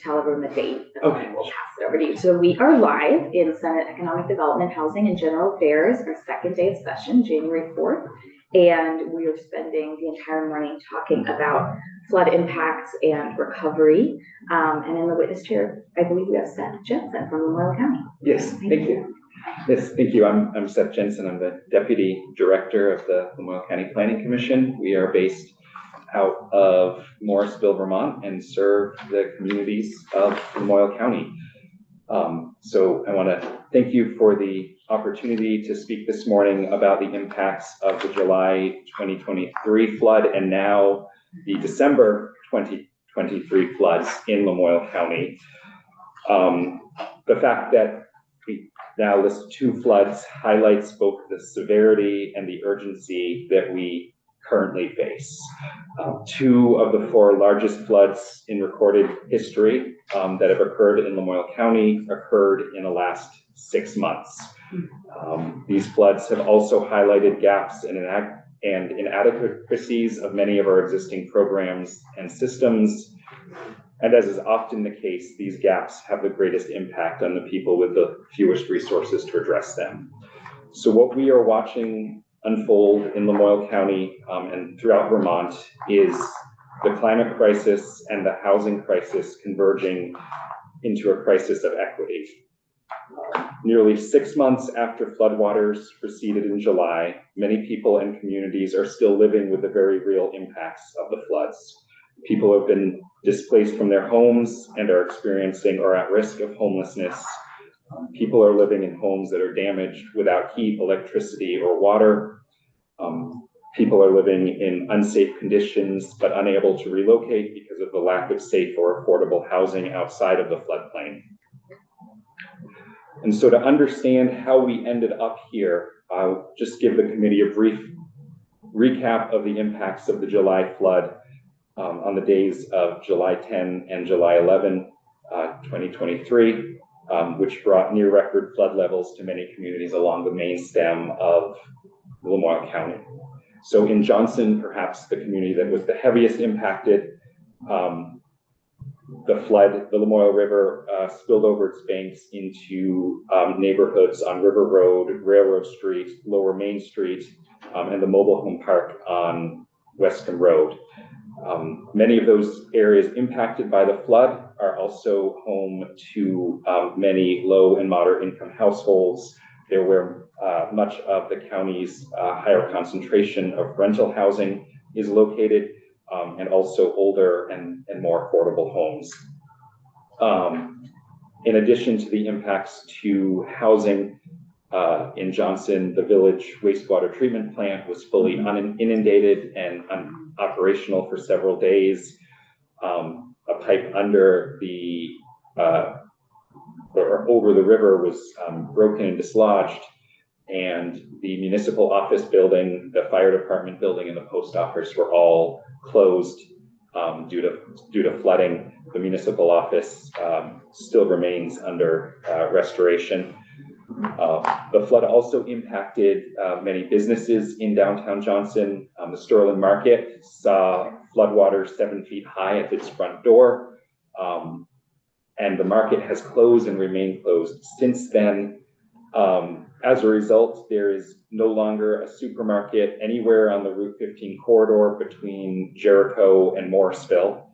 tell everyone the date, and then we'll pass it over to you. So we are live in Senate Economic Development, Housing, and General Affairs, our second day of session, January 4th. And we are spending the entire morning talking about flood impacts and recovery. And in the witness chair, I believe we have Seth Jensen from Lamoille County. Yes, thank you. Yes, thank you. I'm Seth Jensen. I'm the Deputy Director of the Lamoille County Planning Commission. We are based out of Morrisville, Vermont, and serve the communities of Lamoille County. So I want to thank you for the opportunity to speak this morning about the impacts of the July 2023 flood and now the December 2023 floods in Lamoille County. The fact that we now list two floods highlights both the severity and the urgency that we currently face. Two of the four largest floods in recorded history that have occurred in Lamoille County occurred in the last 6 months. These floods have also highlighted gaps and inadequacies of many of our existing programs and systems. And as is often the case, these gaps have the greatest impact on the people with the fewest resources to address them. So what we are watching unfold in Lamoille County and throughout Vermont is the climate crisis and the housing crisis converging into a crisis of equity. Nearly 6 months after floodwaters receded in July, many people and communities are still living with the very real impacts of the floods. People have been displaced from their homes and are experiencing or at risk of homelessness. People are living in homes that are damaged without heat, electricity, or water. People are living in unsafe conditions but unable to relocate because of the lack of safe or affordable housing outside of the floodplain. And so to understand how we ended up here, I'll just give the committee a brief recap of the impacts of the July flood on the days of July 10 and July 11, 2023. Which brought near record flood levels to many communities along the main stem of Lamoille County. So in Johnson, perhaps the community that was the heaviest impacted, the Lamoille River spilled over its banks into neighborhoods on River Road, Railroad Street, Lower Main Street, and the mobile home park on Westcombe Road. Many of those areas impacted by the flood are also home to many low and moderate income households. They're where much of the county's higher concentration of rental housing is located, and also older and more affordable homes. In addition to the impacts to housing, in Johnson, the village wastewater treatment plant was fully inundated and operational for several days. A pipe under the or over the river was broken and dislodged, and the municipal office building, the fire department building, and the post office were all closed due to flooding. The municipal office still remains under restoration. The flood also impacted many businesses in downtown Johnson. The Sterling Market saw floodwaters 7 feet high at its front door, and the market has closed and remained closed since then. As a result, there is no longer a supermarket anywhere on the Route 15 corridor between Jericho and Morrisville.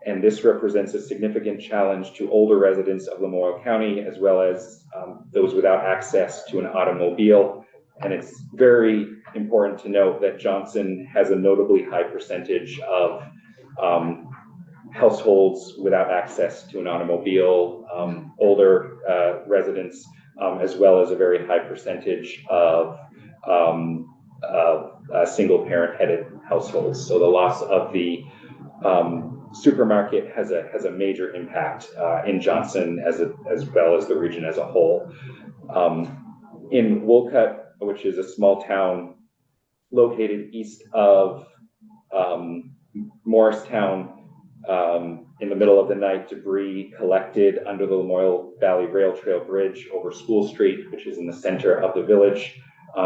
And this represents a significant challenge to older residents of Lamoille County, as well as those without access to an automobile. And it's very important to note that Johnson has a notably high percentage of households without access to an automobile, older residents, as well as a very high percentage of single parent headed households. So the loss of the supermarket has a major impact in Johnson as well as the region as a whole. In Wolcott, which is a small town located east of Morristown, in the middle of the night, debris collected under the Lamoille Valley Rail Trail Bridge over School Street, which is in the center of the village.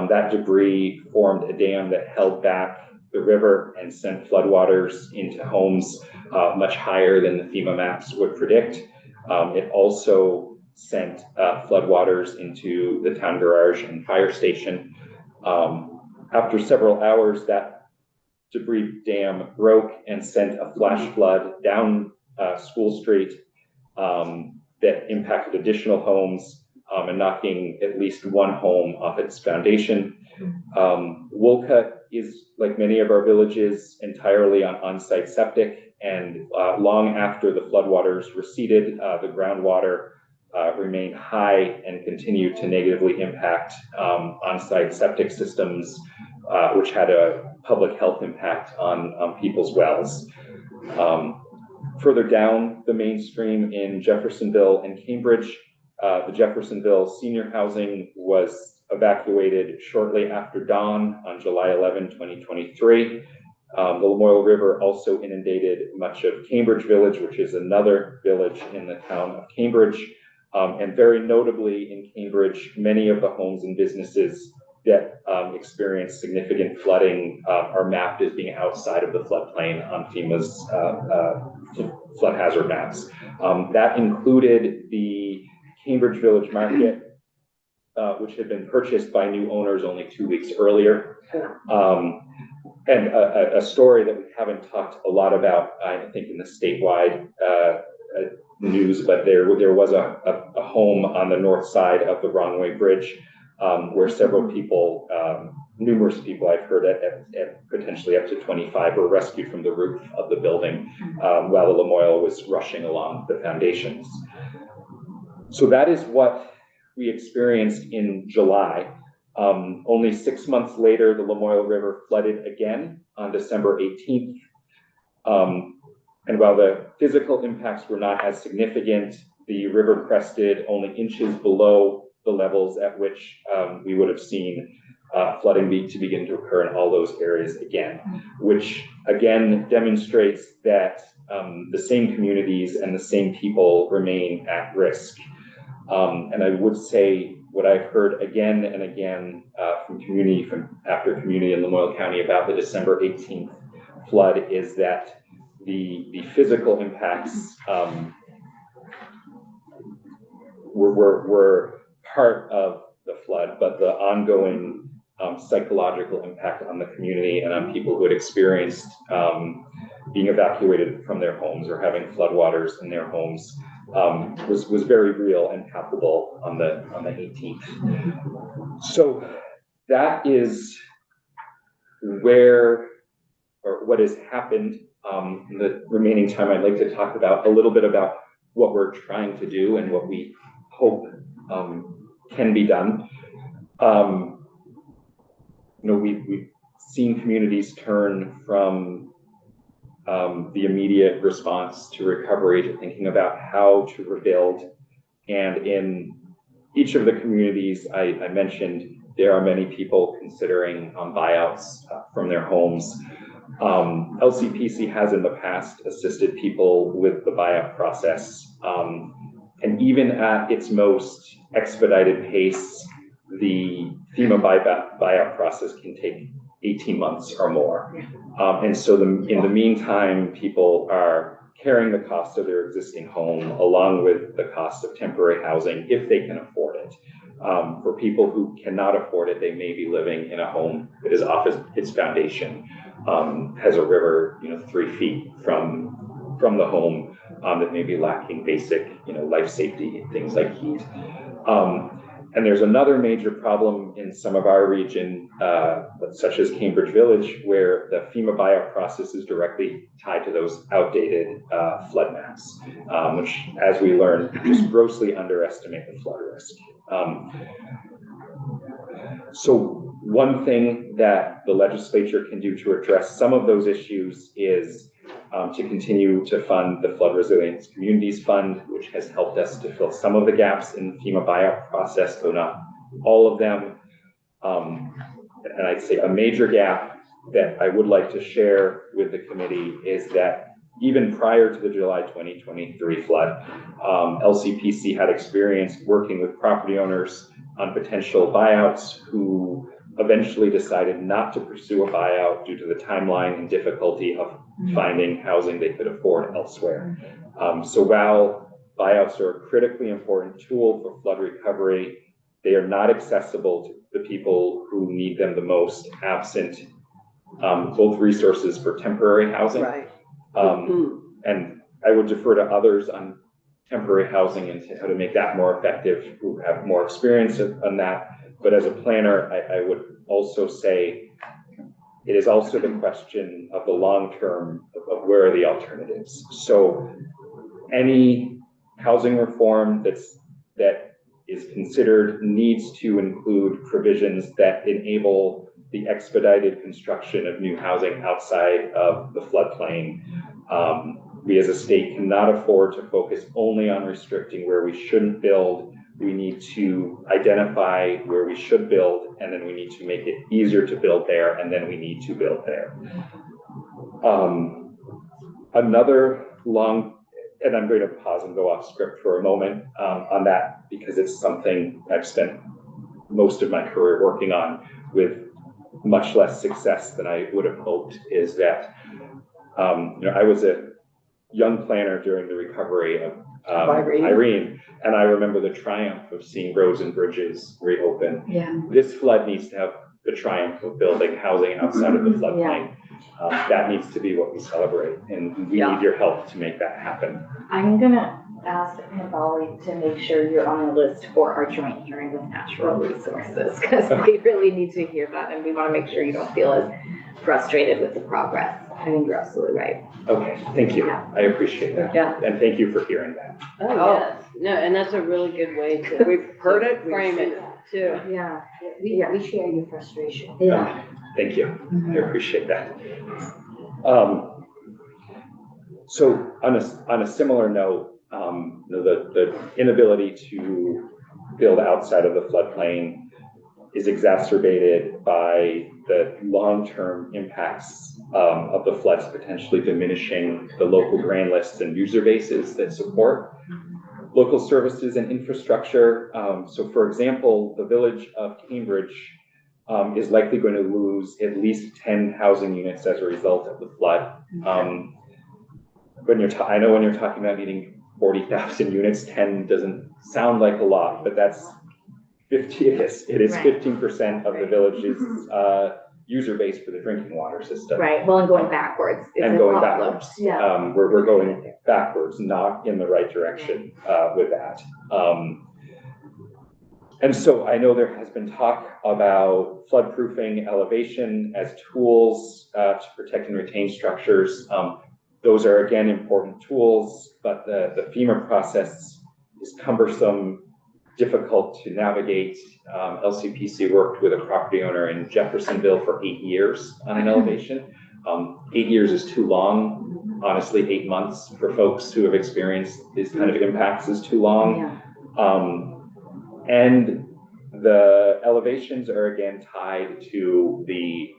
That debris formed a dam that held back the river and sent floodwaters into homes much higher than the FEMA maps would predict. It also sent floodwaters into the town garage and fire station. After several hours, that debris dam broke and sent a flash flood down School Street that impacted additional homes and knocking at least one home off its foundation. Wolcott is, like many of our villages, entirely on on-site septic, and long after the floodwaters receded, the groundwater remained high and continued to negatively impact on-site septic systems, which had a public health impact on people's wells. Further down the mainstream in Jeffersonville and Cambridge, the Jeffersonville senior housing was evacuated shortly after dawn on July 11, 2023. The Lamoille River also inundated much of Cambridge Village, which is another village in the town of Cambridge. And very notably in Cambridge, many of the homes and businesses that experienced significant flooding are mapped as being outside of the floodplain on FEMA's flood hazard maps. That included the Cambridge Village Market, which had been purchased by new owners only 2 weeks earlier. And a story that we haven't talked a lot about, I think, in the statewide news, but there was a home on the north side of the Wrongway Bridge where several people, numerous people I've heard at potentially up to 25 were rescued from the roof of the building while the Lamoille was rushing along the foundations. So that is what we experienced in July. Only 6 months later, the Lamoille River flooded again on December 18th. And while the physical impacts were not as significant, the river crested only inches below the levels at which we would have seen flooding to begin to occur in all those areas again, which again demonstrates that the same communities and the same people remain at risk. And I would say what I've heard again and again from after community in Lamoille County about the December 18th flood is that the physical impacts were part of the flood, but the ongoing psychological impact on the community and on people who had experienced being evacuated from their homes or having floodwaters in their homes was very real and palpable on the 18th. So that is where, or what has happened. In the remaining time, I'd like to talk about a little bit about what we're trying to do and what we hope can be done. We've seen communities turn from the immediate response to recovery to thinking about how to rebuild. And in each of the communities I mentioned, there are many people considering buyouts from their homes. LCPC has in the past assisted people with the buyout process. And even at its most expedited pace, the FEMA buyout process can take 18 months or more. And so in the meantime, people are carrying the cost of their existing home along with the cost of temporary housing if they can afford it. For people who cannot afford it, they may be living in a home that is off its foundation, has a river 3 feet from the home, that may be lacking basic life safety, things like heat. And there's another major problem in some of our region, such as Cambridge Village, where the FEMA buyout process is directly tied to those outdated flood maps, which, as we learned, just grossly underestimate the flood risk. So one thing that the legislature can do to address some of those issues is to continue to fund the Flood Resilience Communities Fund, which has helped us to fill some of the gaps in the FEMA buyout process, though not all of them. And I'd say a major gap that I would like to share with the committee is that even prior to the July 2023 flood, LCPC had experience working with property owners on potential buyouts who eventually decided not to pursue a buyout due to the timeline and difficulty of finding housing they could afford elsewhere. So while buyouts are a critically important tool for flood recovery, they are not accessible to the people who need them the most, absent both resources for temporary housing. Right. And I would defer to others on temporary housing and how to make that more effective, who have more experience on that. But as a planner, I would also say it is also the question of the long term of where are the alternatives. So any housing reform that is considered needs to include provisions that enable the expedited construction of new housing outside of the floodplain. We as a state cannot afford to focus only on restricting where we shouldn't build. We need to identify where we should build, and then we need to make it easier to build there, and then we need to build there. Another long, and I'm going to pause and go off script for a moment on that, because it's something I've spent most of my career working on with much less success than I would have hoped, is that I was a young planner during the recovery of Irene, and I remember the triumph of seeing roads and bridges reopen. Yeah. This flood needs to have the triumph of building housing outside of the floodplain. That needs to be what we celebrate, and we need your help to make that happen. I'm gonna ask Nabali to make sure you're on the list for our joint hearing with natural resources, because we really need to hear that, and we want to make sure you don't feel as frustrated with the progress. I think you're absolutely right. Okay, thank you. Yeah. I appreciate that. Yeah. And thank you for hearing that. Oh, yes. No, and that's a really good way to. We've heard it, Frame we've it too. Yeah. We share your frustration. Yeah. Thank you. I appreciate that. So on a similar note, the inability to build outside of the floodplain is exacerbated by the long-term impacts of the floods potentially diminishing the local grand lists and user bases that support local services and infrastructure. So for example, the village of Cambridge is likely going to lose at least 10 housing units as a result of the flood. I know when you're talking about needing 40,000 units, 10 doesn't sound like a lot, but that's 50. It is 15% of the village's user base for the drinking water system. Right. Well, and going backwards. And going backwards. Yeah. We're going backwards, not in the right direction with that. And so I know there has been talk about floodproofing, elevation as tools to protect and retain structures. Those are, again, important tools, but the FEMA process is cumbersome, difficult to navigate. LCPC worked with a property owner in Jeffersonville for 8 years on an elevation. 8 years is too long. Honestly, 8 months for folks who have experienced these kind of impacts is too long. And the elevations are again tied to the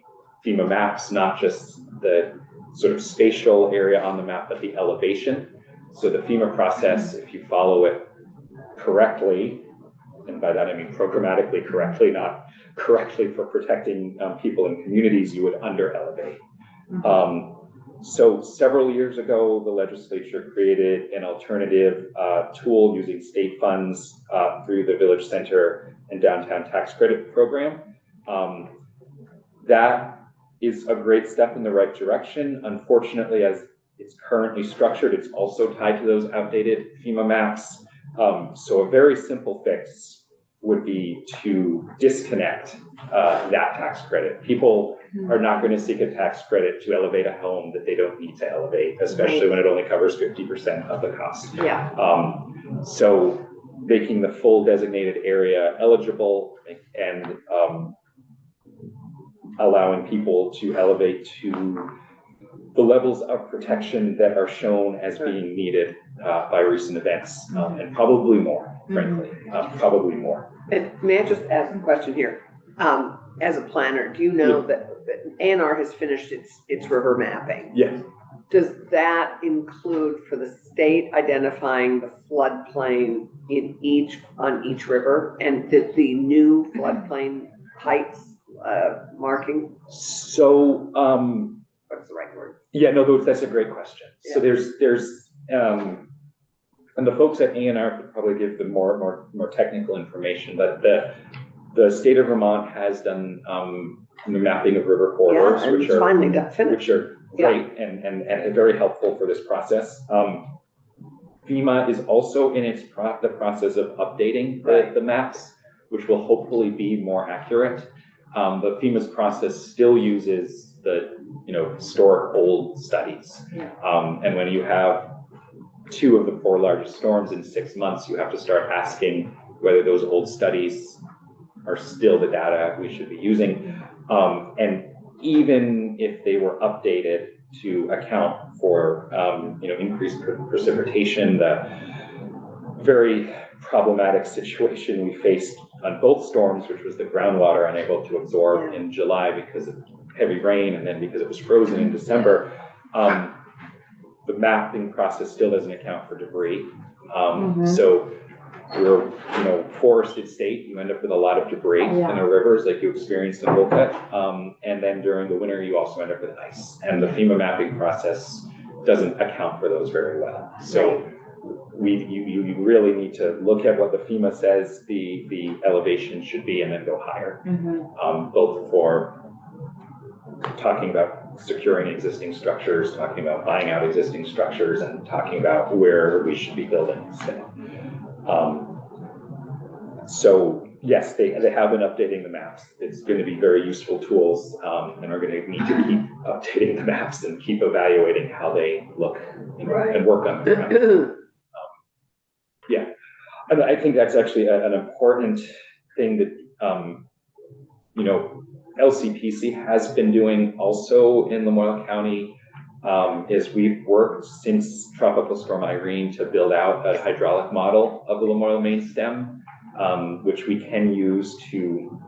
FEMA maps, not just the sort of spatial area on the map, but the elevation. So the FEMA process, if you follow it correctly, and by that I mean programmatically correctly, not correctly for protecting people and communities, you would under elevate. So several years ago, the legislature created an alternative tool using state funds through the Village Center and Downtown Tax Credit Program. That is a great step in the right direction. Unfortunately, as it's currently structured, it's also tied to those outdated FEMA maps. So a very simple fix would be to disconnect that tax credit. People are not going to seek a tax credit to elevate a home that they don't need to elevate, especially when it only covers 50% of the cost. Yeah. So making the full designated area eligible and allowing people to elevate to the levels of protection that are shown as being needed by recent events, and probably more, frankly, probably more. And may I just ask a question here? As a planner, do you know that ANR has finished its river mapping? Yes. Does that include for the state identifying the floodplain on each river, and the new floodplain heights marking? So, What's the right word? yeah, no, that's a great question. So Yeah. there's, and the folks at A&R could probably give the more technical information, but the state of Vermont has done, the mapping of river corridors, Yeah, and which it's are, finally got finished. which are great and very helpful for this process. FEMA is also in the process of updating the maps, which will hopefully be more accurate. But FEMA's process still uses the, historic old studies. And when you have 2 of the 4 largest storms in 6 months, you have to start asking whether those old studies are still the data we should be using. And even if they were updated to account for, increased precipitation, the very problematic situation we faced on both storms, which was the groundwater unable to absorb in July because of heavy rain and then because it was frozen in December, the mapping process still doesn't account for debris. So we're, forested state, you end up with a lot of debris in the rivers like you experienced in Wolcott. And then during the winter, you also end up with ice. And the FEMA mapping process doesn't account for those very well. So you really need to look at what the FEMA says the elevation should be and then go higher. Both for talking about securing existing structures, talking about buying out existing structures, and talking about where we should be building instead. So yes, they have been updating the maps. It's going to be very useful tools, and we're going to need to keep updating the maps and keep evaluating how they look and work on the ground. Yeah, and I think that's actually an important thing that LCPC has been doing also in Lamoille County. Is we've worked since Tropical Storm Irene to build out a hydraulic model of the Lamoille main stem, which we can use to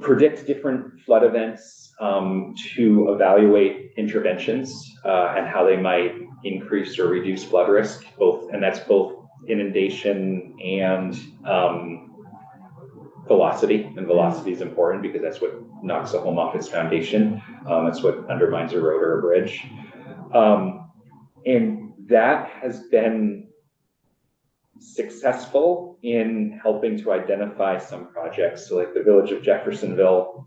predict different flood events, to evaluate interventions and how they might increase or reduce flood risk, and that's both inundation and velocity. And velocity is important because that's what knocks a home off its foundation. That's what undermines a road or a bridge. And that has been successful in helping to identify some projects. So like the village of Jeffersonville,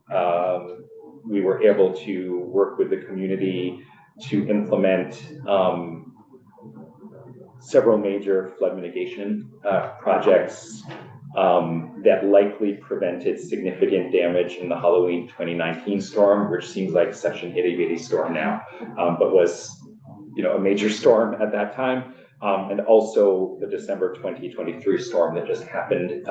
we were able to work with the community to implement several major flood mitigation projects that likely prevented significant damage in the Halloween 2019 storm, which seems like such an itty-bitty storm now, but was, a major storm at that time. And also the December 2023 storm that just happened.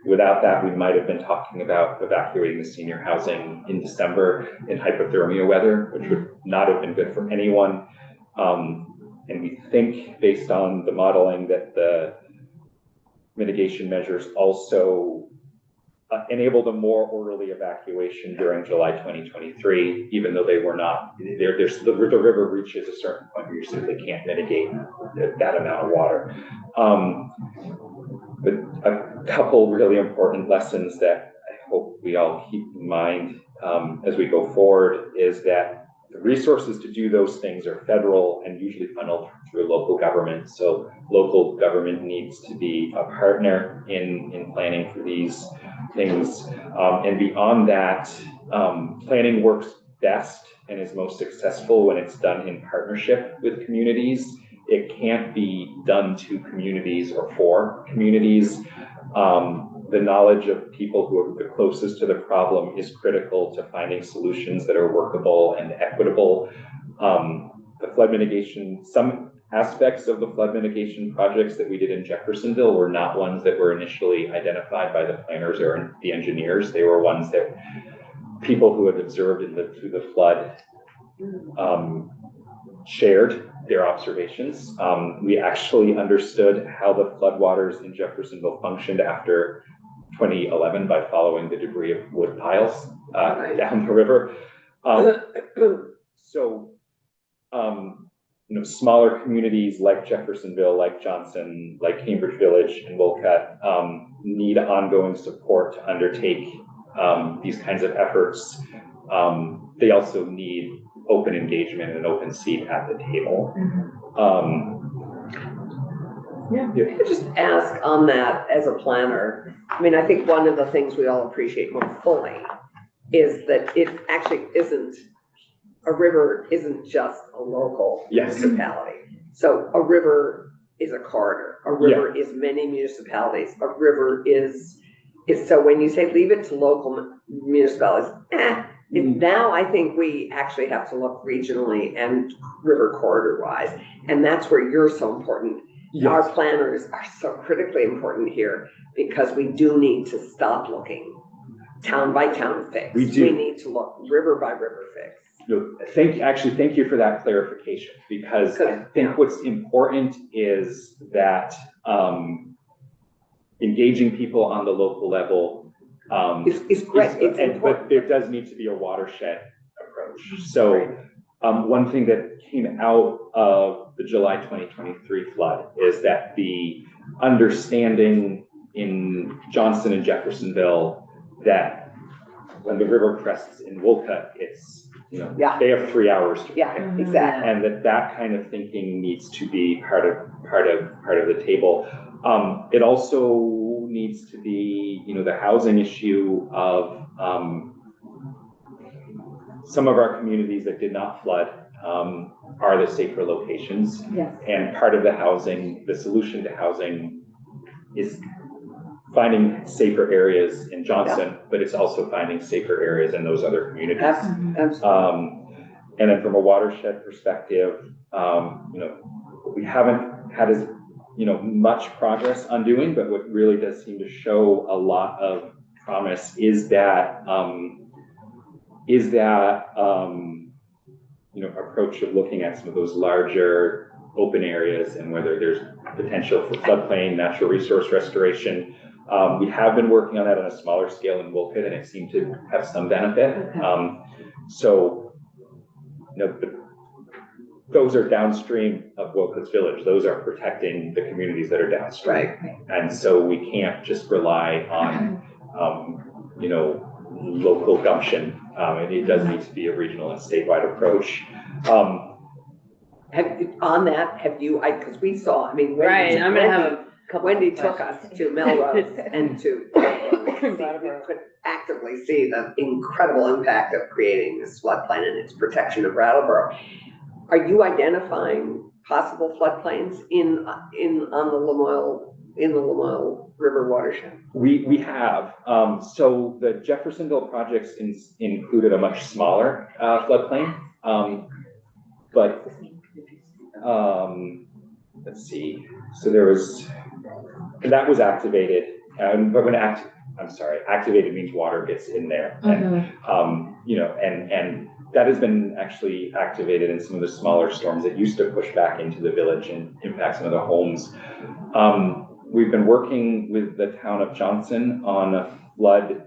Without that, we might have been talking about evacuating the senior housing in December in hypothermia weather, which would not have been good for anyone. And we think, based on the modeling, that the mitigation measures also enabled a more orderly evacuation during July 2023, even though they were not, the river reaches a certain point where you simply can't mitigate that amount of water. But a couple really important lessons that I hope we all keep in mind as we go forward is that the resources to do those things are federal and usually funneled through local government. So local government needs to be a partner in planning for these things. And beyond that, planning works best and is most successful when it's done in partnership with communities. It can't be done to communities or for communities. The knowledge of people who are the closest to the problem is critical to finding solutions that are workable and equitable. The flood mitigation, some aspects of the flood mitigation projects that we did in Jeffersonville were not ones that were initially identified by the planners or the engineers. They were ones that people who had observed through the flood shared their observations. We actually understood how the floodwaters in Jeffersonville functioned after 2011 by following the debris of wood piles down the river. Smaller communities like Jeffersonville, like Johnson, like Cambridge Village and Wolcott need ongoing support to undertake these kinds of efforts, they also need open engagement and an open seat at the table. I could just ask on that as a planner. I mean, I think one of the things we all appreciate more fully is that it actually isn't, a river isn't just a local Yes. municipality. So a river is a corridor, a river is many municipalities, a river is, so when you say leave it to local municipalities, now I think we actually have to look regionally and river corridor wise. And that's where you're so important. Our planners are so critically important here because we do need to stop looking town by town fix. We do. We need to look river by river fix. No, thank you for that clarification, because I think what's important is that engaging people on the local level It's great, it's important. but there does need to be a watershed approach. So one thing that came out of the July 2023 flood is that the understanding in Johnson and Jeffersonville that when the river crests in Wolcott, it's, they have 3 hours to prepare. Exactly. And that kind of thinking needs to be part of the table. It also needs to be, the housing issue of some of our communities that did not flood are the safer locations. Yes. And part of the solution to housing is finding safer areas in Johnson, but it's also finding safer areas in those other communities. Absolutely. And then from a watershed perspective, we haven't had as much progress on doing, but what really does seem to show a lot of promise is that approach of looking at some of those larger open areas and whether there's potential for floodplain, natural resource restoration. We have been working on that on a smaller scale in Wolcott, and it seemed to have some benefit. Those are downstream of Wolcott's Village. Those are protecting the communities that are downstream. Right. And so we can't just rely on, local gumption. It does need to be a regional and statewide approach. Because we saw, Right, I'm gonna have a couple. Wendy took us to Melrose and to, we could actively see the incredible impact of creating this floodplain and its protection of Brattleboro. Are you identifying possible floodplains in the Lamoille River watershed? We have. So the Jeffersonville projects included a much smaller floodplain. But let's see. So that was activated. But activated means water gets in there. And, and that has been actually activated in some of the smaller storms that used to push back into the village and impact some of the homes. We've been working with the town of Johnson on a flood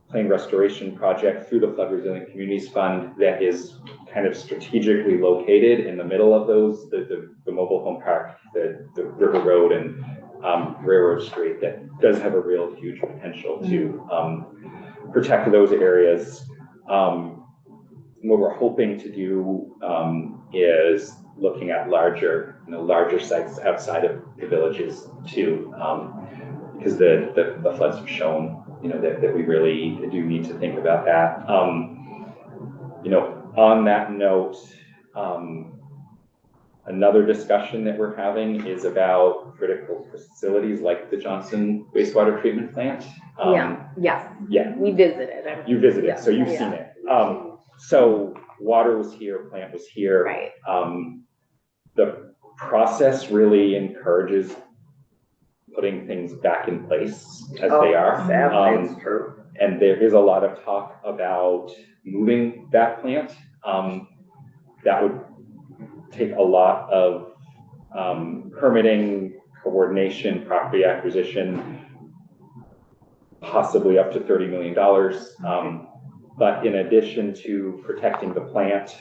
plain restoration project through the Flood Resilient Communities Fund that is kind of strategically located in the middle of those, the mobile home park, the River Road and Railroad Street, that does have a real huge potential to protect those areas. What we're hoping to do is looking at larger sites outside of the villages too, because the floods have shown, that we really do need to think about that. On that note, another discussion that we're having is about critical facilities like the Johnson wastewater treatment plant. We visited. You visited, so you've seen it. So water was here, plant was here. Right. The process really encourages putting things back in place as they are. Sadly, it's true. And there is a lot of talk about moving that plant. That would take a lot of permitting, coordination, property acquisition, possibly up to $30 million. But in addition to protecting the plant,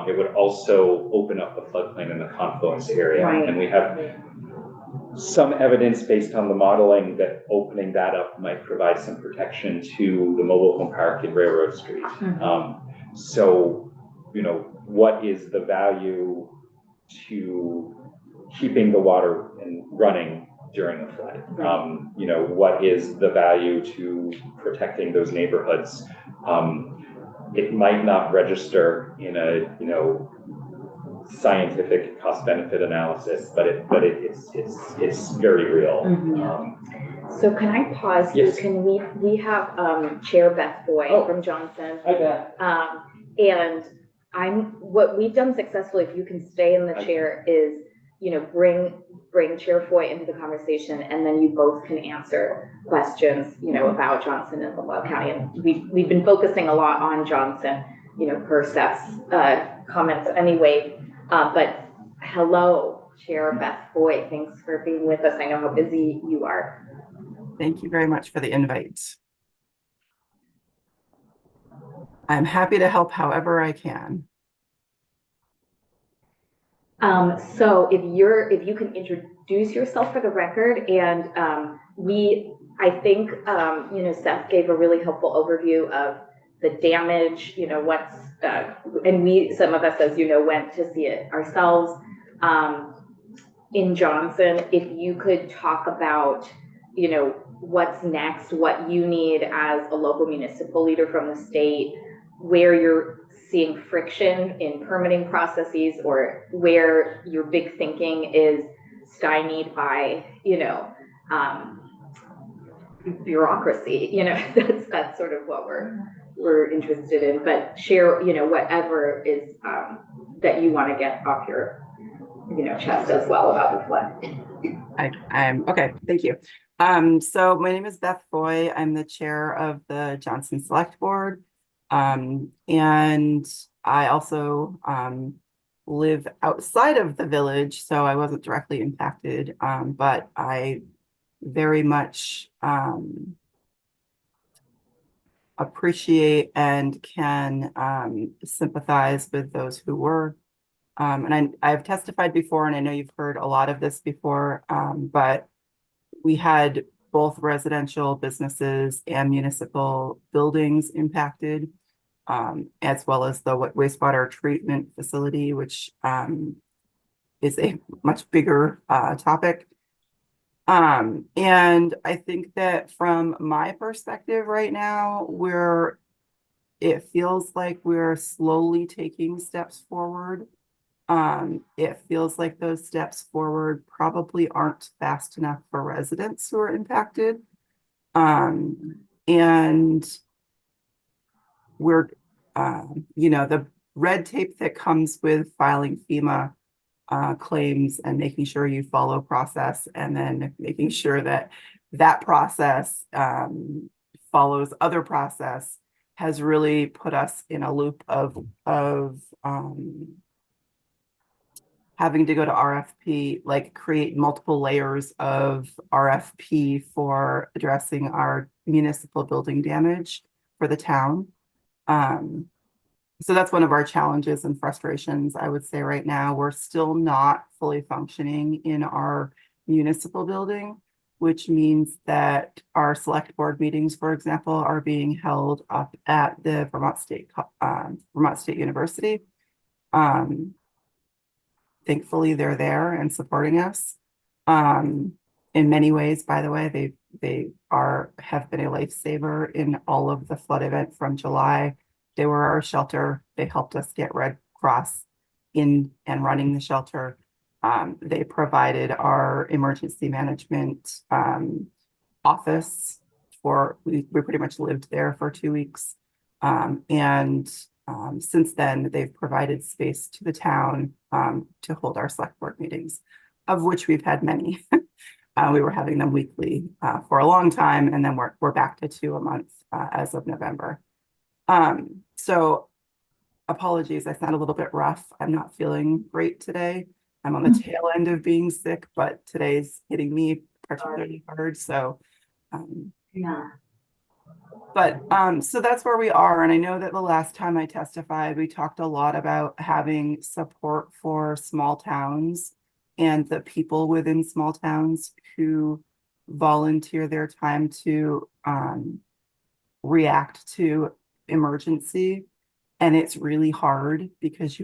it would also open up the floodplain in the confluence area. Right. And we have some evidence based on the modeling that opening that up might provide some protection to the mobile home park in Railroad Street. So, what is the value to keeping the water running during the flood? What is the value to protecting those neighborhoods? It might not register in a, scientific cost benefit analysis, but it's very real. So can I pause you? Yes. Can we have Chair Beth Boyd from Johnson? I bet. And what we've done successfully, if you can stay in the chair, is, bring Chair Foy into the conversation, and then you both can answer questions, about Johnson and Loudoun County. And we've been focusing a lot on Johnson, per Seth's comments anyway. But hello, Chair Beth Boyd. Thanks for being with us. I know how busy you are. Thank you very much for the invite. I'm happy to help however I can. So if you can introduce yourself for the record, and I think Seth gave a really helpful overview of the damage, what's and some of us, as went to see it ourselves in Johnson. If you could talk about what's next, what you need as a local municipal leader from the state, where you're seeing friction in permitting processes, or where your big thinking is stymied by, bureaucracy, that's sort of what we're interested in. But share, whatever is that you want to get off your, chest as well about the flood. I'm okay. Thank you. So my name is Beth Foy. I'm the chair of the Johnson Select Board. And I also live outside of the village, so I wasn't directly impacted, but I very much appreciate and can sympathize with those who were. And I've testified before, and I know you've heard a lot of this before, but we had both residential businesses and municipal buildings impacted, as well as the wastewater treatment facility, which is a much bigger topic. And I think that from my perspective right now, it feels like we're slowly taking steps forward. It feels like those steps forward probably aren't fast enough for residents who are impacted. And we're, the red tape that comes with filing FEMA claims and making sure you follow process, and then making sure that that process follows other process, has really put us in a loop of having to go to RFP, like create multiple layers of RFP for addressing our municipal building damage for the town. So that's one of our challenges and frustrations, I would say right now. We're still not fully functioning in our municipal building, which means that our select board meetings, for example, are being held up at the Vermont State University. Thankfully, they're there and supporting us. In many ways, by the way, they have been a lifesaver in all of the flood event from July. They were our shelter. They helped us get Red Cross in and running the shelter. They provided our emergency management office we pretty much lived there for 2 weeks. And since then, they've provided space to the town to hold our select board meetings, of which we've had many. We were having them weekly for a long time, and then we're back to 2 a month as of November. So apologies, I sound a little bit rough. I'm not feeling great today. I'm on the tail end of being sick, but today's hitting me particularly hard. So, Yeah. but so that's where we are. And I know that the last time I testified, we talked a lot about having support for small towns and the people within small towns who volunteer their time to react to emergency. And it's really hard because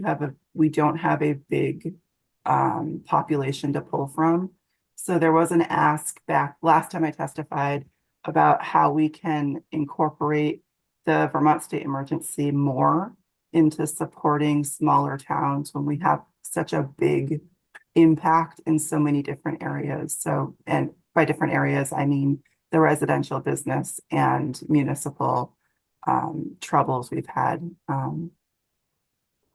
we don't have a big population to pull from. So there was an ask back last time I testified about how we can incorporate the Vermont State Emergency more into supporting smaller towns when we have such a big impact in so many different areas. So, and by different areas, I mean the residential, business, and municipal troubles we've had.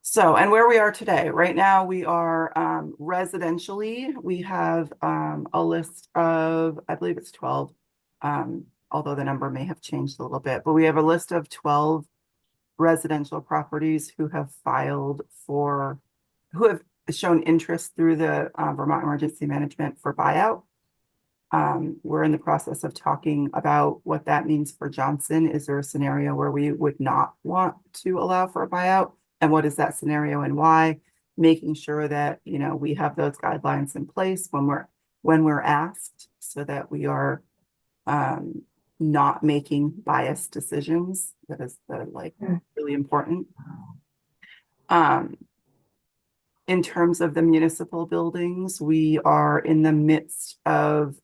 So, and where we are today, right now we are residentially, we have a list of, I believe it's 12, although the number may have changed a little bit, but we have a list of 12 residential properties who have shown interest through the Vermont Emergency Management for buyout. We're in the process of talking about what that means for Johnson. Is there a scenario where we would not want to allow for a buyout? And what is that scenario and why? Making sure that, you know, we have those guidelines in place when we're asked, so that we are not making biased decisions. That is really important. In terms of the municipal buildings, we are in the midst of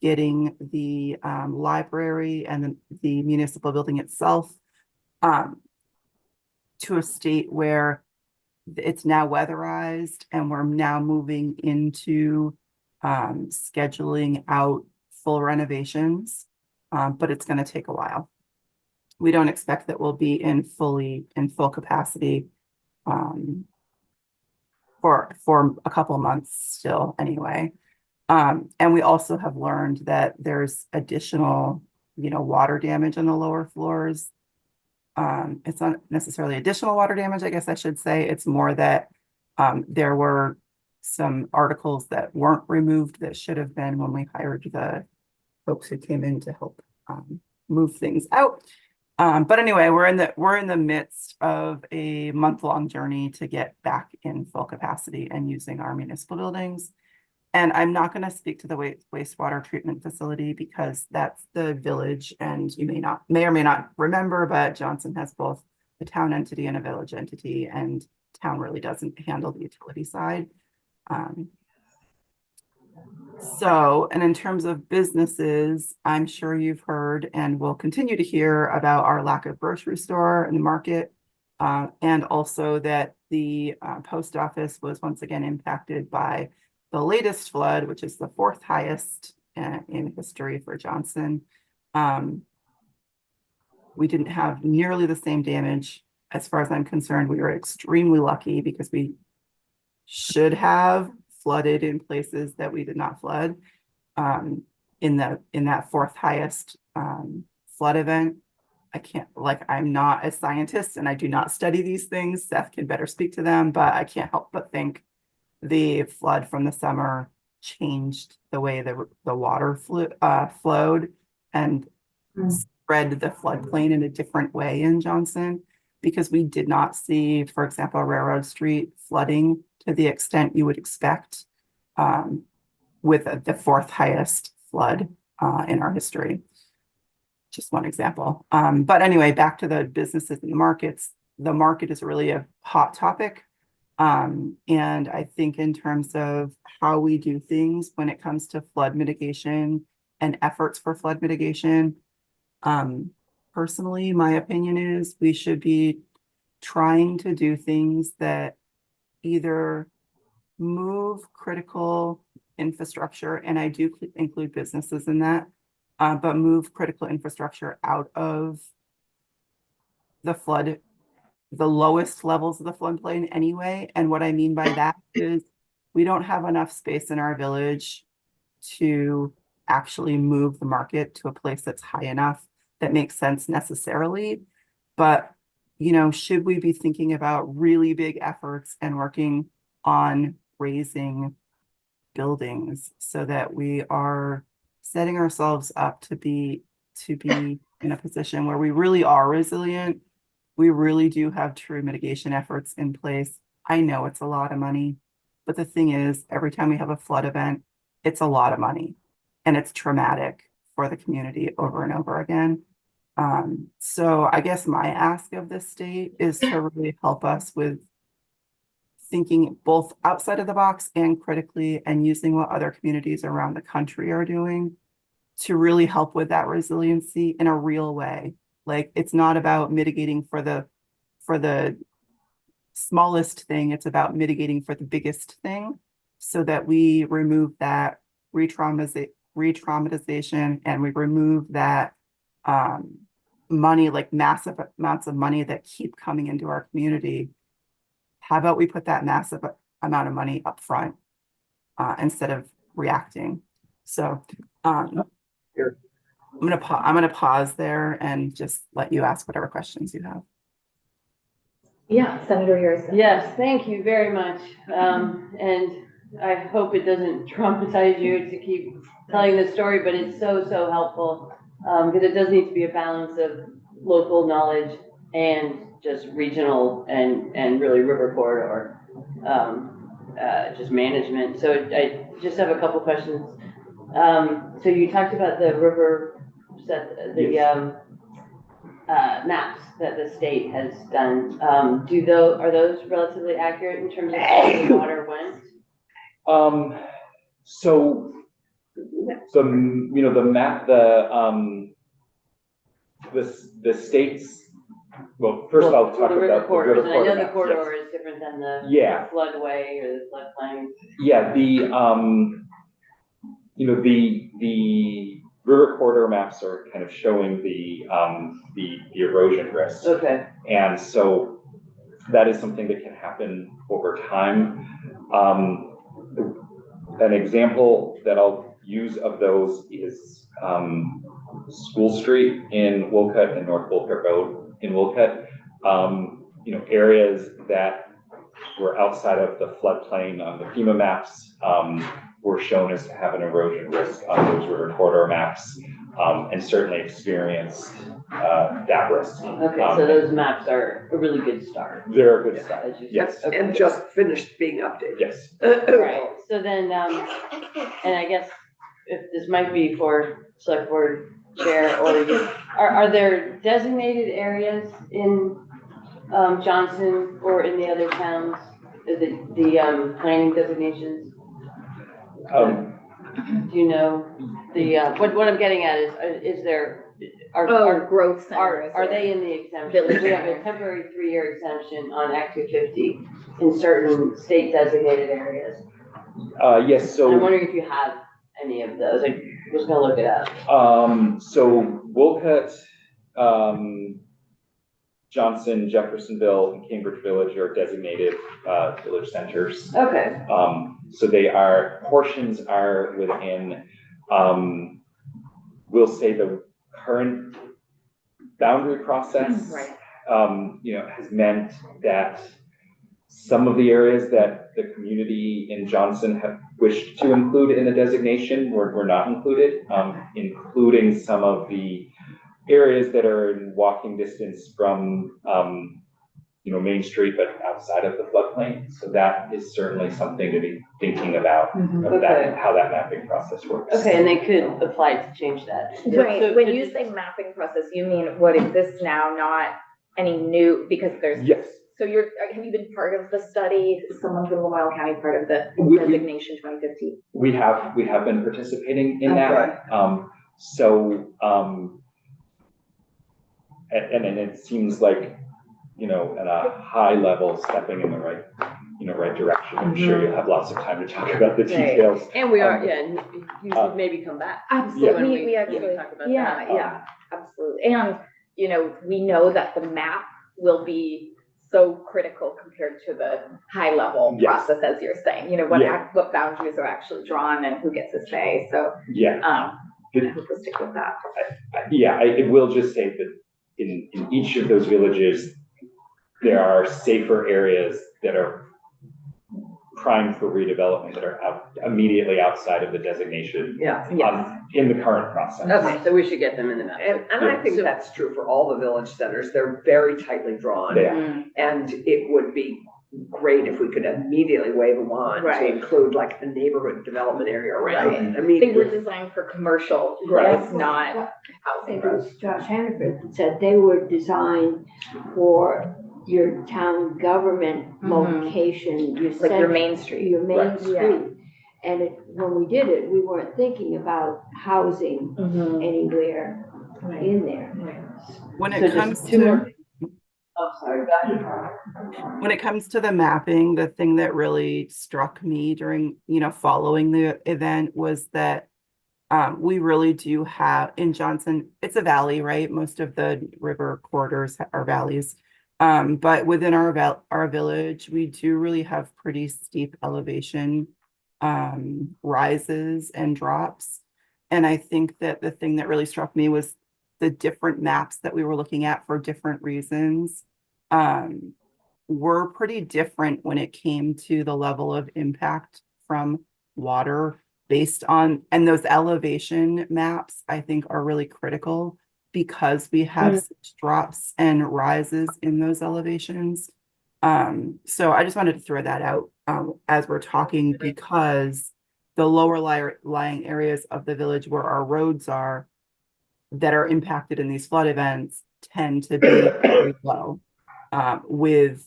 getting the library and the municipal building itself to a state where it's now weatherized, and we're now moving into scheduling out full renovations, but it's going to take a while. We don't expect that we'll be in full capacity for a couple of months still anyway. And we also have learned that there's additional, water damage on the lower floors. It's not necessarily additional water damage, I guess I should say. It's more that there were some articles that weren't removed that should have been when we hired the folks who came in to help move things out. But anyway, we're in the midst of a month-long journey to get back in full capacity and using our municipal buildings. And I'm not going to speak to the wastewater treatment facility because that's the village, and you may or may not remember, but Johnson has both a town entity and a village entity, and town really doesn't handle the utility side. And in terms of businesses, I'm sure you've heard and will continue to hear about our lack of grocery store in the market, and also that the post office was once again impacted by the latest flood, which is the 4th highest in history for Johnson. We didn't have nearly the same damage. As far as I'm concerned, we were extremely lucky because we should have flooded in places that we did not flood in that 4th highest flood event. I'm not a scientist and I do not study these things. Seth can better speak to them, but I can't help but think the flood from the summer changed the way the water flowed and spread the floodplain in a different way in Johnson, because we did not see, for example, Railroad Street flooding to the extent you would expect with the 4th highest flood in our history. Just one example. But anyway, back to the businesses and the markets. The market is really a hot topic. And I think in terms of how we do things when it comes to flood mitigation and efforts for flood mitigation, personally, my opinion is we should be trying to do things that either move critical infrastructure, and I do include businesses in that, but move critical infrastructure out of the lowest levels of the floodplain anyway. And what I mean by that is we don't have enough space in our village to actually move the market to a place that's high enough that makes sense necessarily. But, should we be thinking about really big efforts and working on raising buildings so that we are setting ourselves up to be in a position where we really are resilient? We really do have true mitigation efforts in place. I know it's a lot of money. But the thing is, every time we have a flood event, it's a lot of money and it's traumatic for the community over and over again. So I guess my ask of the state is to really help us with thinking both outside of the box and critically, and using what other communities around the country are doing to really help with that resiliency in a real way. Like, it's not about mitigating for the smallest thing, it's about mitigating for the biggest thing, so that we remove that re-traumatization, and we remove that money, like massive amounts of money that keep coming into our community. How about we put that massive amount of money up front instead of reacting? So Sure. I'm gonna pause there and just let you ask whatever questions you have. Yeah, Senator Harrison. Yes, thank you very much. And I hope it doesn't traumatize you to keep telling this story, but it's so, so helpful. Because it does need to be a balance of local knowledge and just regional and really river corridor, just management. So I just have a couple questions. So you talked about the river maps that the state has done. Are those relatively accurate in terms of where the water went? So the map, the states, well, first of all, I'll talk the about river the corridors. river And I know corridor the maps, corridor yes. is different than the Yeah. floodway or the floodplain. Yeah, the river corridor maps are kind of showing the erosion risk. Okay. And so that is something that can happen over time. An example that I'll use of those is School Street in Wolcott and North Wolcott Road in Wolcott. Areas that were outside of the floodplain on the FEMA maps were shown as to have an erosion risk on those river corridor maps, and certainly experienced that risk. Okay, so those maps are a really good start. They're a good start, As you said. yes. Okay. And just finished being updated. Yes. Right, so then, and I guess if this might be for select board chair or you, are there designated areas in Johnson or in the other towns, the planning designations? Do you know what I'm getting at is there, Growth centers. are they in the exemption? Village We have a center. temporary 3-year exemption on Act 250 in certain state designated areas. Yes, so. I'm wondering if you have any of those. I was gonna look it up. So Wolcott, Johnson, Jeffersonville, and Cambridge Village are designated village centers. Okay. So portions are within, we'll say the current boundary process, Right. Has meant that some of the areas that the community in Johnson have wished to include in the designation were not included, including some of the areas that are in walking distance from, Main Street, but outside of the floodplain. So that is certainly something to be thinking about, Okay. how that mapping process works. Okay, and they could apply to change that. Right, So when could you say mapping process, you mean what exists now, not any new, because there's. Yes. So have you been part of the study? Is someone from Lamoille County part of the designation 2015? We have been participating in Okay. that. And it seems like, at a high level, stepping in the right direction. I'm sure you'll have lots of time to talk about the Right. details. And we are, and you should maybe come back. Absolutely, When we we actually, talk about yeah, that. yeah, absolutely. And, we know that the map will be so critical compared to the high level Yes. process, as you're saying, what boundaries are actually drawn and who gets a say, so, Yeah. I hope we'll stick with that. It will just say that in each of those villages, there are safer areas that are primed for redevelopment that are immediately outside of the designation. Yeah. In the current process. Okay, so we should get them in the map. And I think that's true for all the village centers. They're very tightly drawn. They are. And it would be great if we could immediately wave a wand to Right. include like a neighborhood development area around Right. it. I They mean, were designed for commercial, Right. it's not I housing. think it was Josh Hannaford that said they were designed for your town government Mhm. location, your Like your center, Main Street. your main Right. street. And when we did it, we weren't thinking about housing Mhm. anywhere in there. When So it just comes two more to, things. Oh, sorry, go ahead. when it comes to the mapping, the thing that really struck me during, following the event was that we really do have in Johnson, it's a valley, right? Most of the river corridors are valleys. But within our village, we do really have pretty steep elevation rises and drops. And I think that the thing that really struck me was the different maps that we were looking at for different reasons were pretty different when it came to the level of impact from water based on, and those elevation maps, I think, are really critical because we have such drops and rises in those elevations. So I just wanted to throw that out as we're talking because the lower lying areas of the village where our roads are that are impacted in these flood events tend to be very low with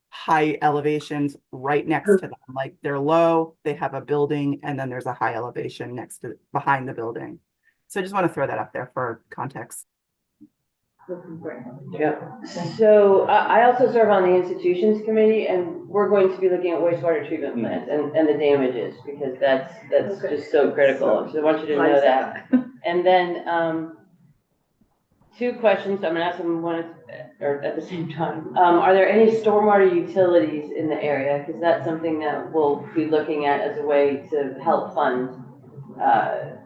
high elevations right next to them. Like they're low, they have a building, and then there's a high elevation behind the building. So I just want to throw that up there for context. yeah, So I also serve on the institutions committee, and we're going to be looking at wastewater treatment plants and the damages, because that's Okay. just so critical. So I want you to know that. And then, two questions, I'm gonna ask them at the same time. Are there any stormwater utilities in the area? Because that's something that we'll be looking at as a way to help fund,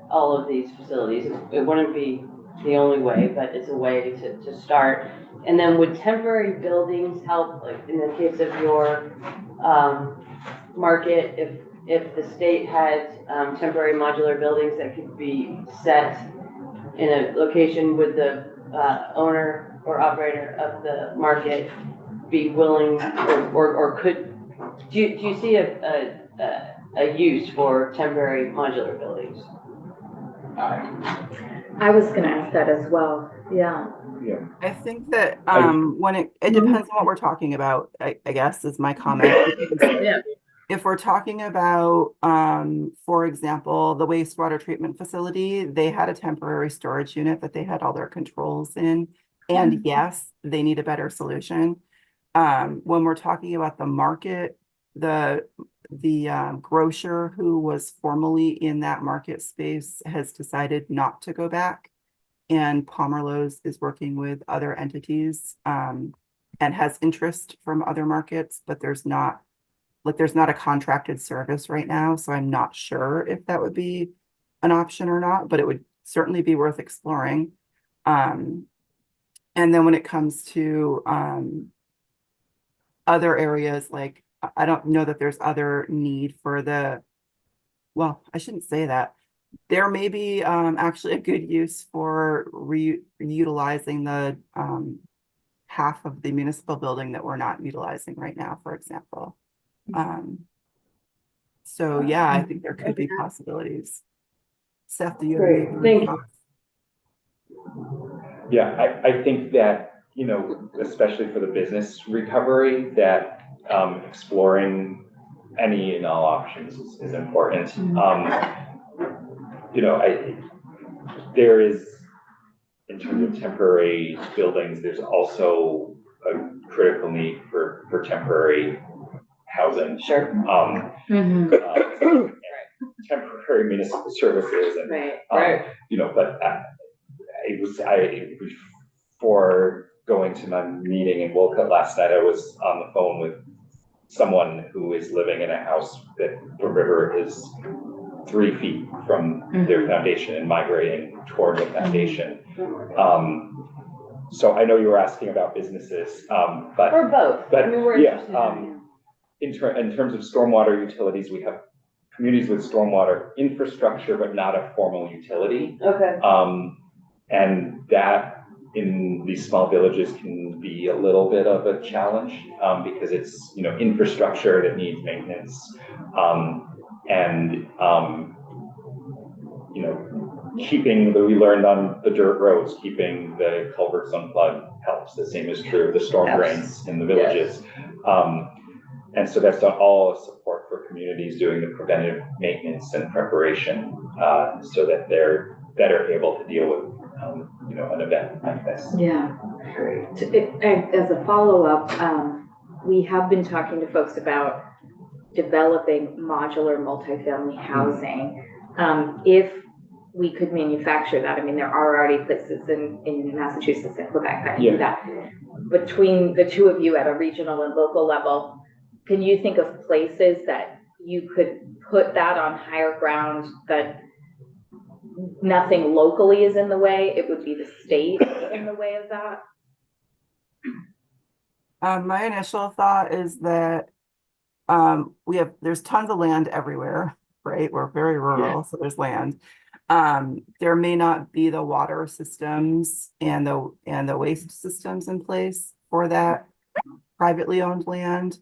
all of these facilities. It wouldn't be the only way, but it's a way to start. And then would temporary buildings help, like in the case of your, market, if the state had, temporary modular buildings that could be set in a location, would the owner or operator of the market be willing or could, do you see a use for temporary modular buildings? I was gonna ask that as well, yeah. I think that when it depends on what we're talking about, I guess is my comment. Yeah. If we're talking about, for example, the wastewater treatment facility, they had a temporary storage unit that they had all their controls in. And yes, they need a better solution. When we're talking about the market, the grocer who was formerly in that market space has decided not to go back. And Pomerleau's is working with other entities and has interest from other markets, but there's not a contracted service right now. So I'm not sure if that would be an option or not, but it would certainly be worth exploring. And then when it comes to other areas, like I don't know that there's other need for well, I shouldn't say that. There may be actually a good use for reutilizing the half of the municipal building that we're not utilizing right now, for example. So yeah, I think there could be possibilities. Seth, do you have any? Great, thank you. Yeah, I think that, especially for the business recovery, that exploring any and all options is important. There is, in terms of temporary buildings, there's also a critical need for temporary housing. Sure. Temporary municipal services and, Right. But before going to my meeting in Wolcott last night, I was on the phone with someone who is living in a house that the river is 3 feet from their foundation and migrating toward the foundation. So I know you were asking about businesses, but. Or both, But, I mean, we're yeah, interested in terms of stormwater utilities, we have communities with stormwater infrastructure, but not a formal utility. Okay. And that in these small villages can be a little bit of a challenge, because it's, you know, infrastructure that needs maintenance. And, you know, we learned on the dirt roads, keeping the culverts unplugged helps. The same is true of the storm drains in the villages. And so that's not all a support for communities doing the preventive maintenance and preparation, so that they're better able to deal with, you know, an event like this. Yeah. As a follow-up, we have been talking to folks about developing modular multifamily housing. If we could manufacture that, I mean, there are already places in Massachusetts and Quebec that do that. Between the two of you at a regional and local level, can you think of places that you could put that on higher ground, that nothing locally is in the way? It would be the state in the way of that? My initial thought is that there's tons of land everywhere, right? We're very rural, so there's land. There may not be the water systems and the waste systems in place for that privately owned land.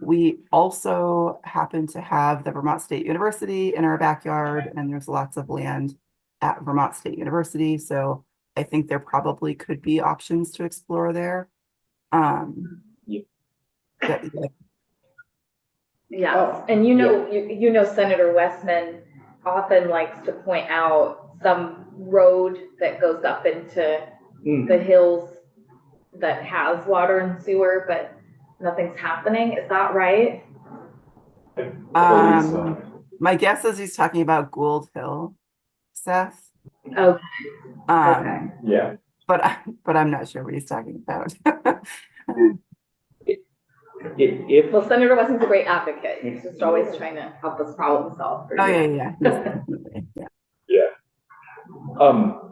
We also happen to have the Vermont State University in our backyard, and there's lots of land at Vermont State University. So I think there probably could be options to explore there. Yeah, and you know, Senator Westman often likes to point out some road that goes up into the hills that has water and sewer, but nothing's happening. Is that right? My guess is he's talking about Gould Hill, Seth. Okay. Okay. Yeah. But I'm not sure what he's talking about. If Well, Senator Weston's a great advocate. He's just always trying to help us problem solve. Oh yeah.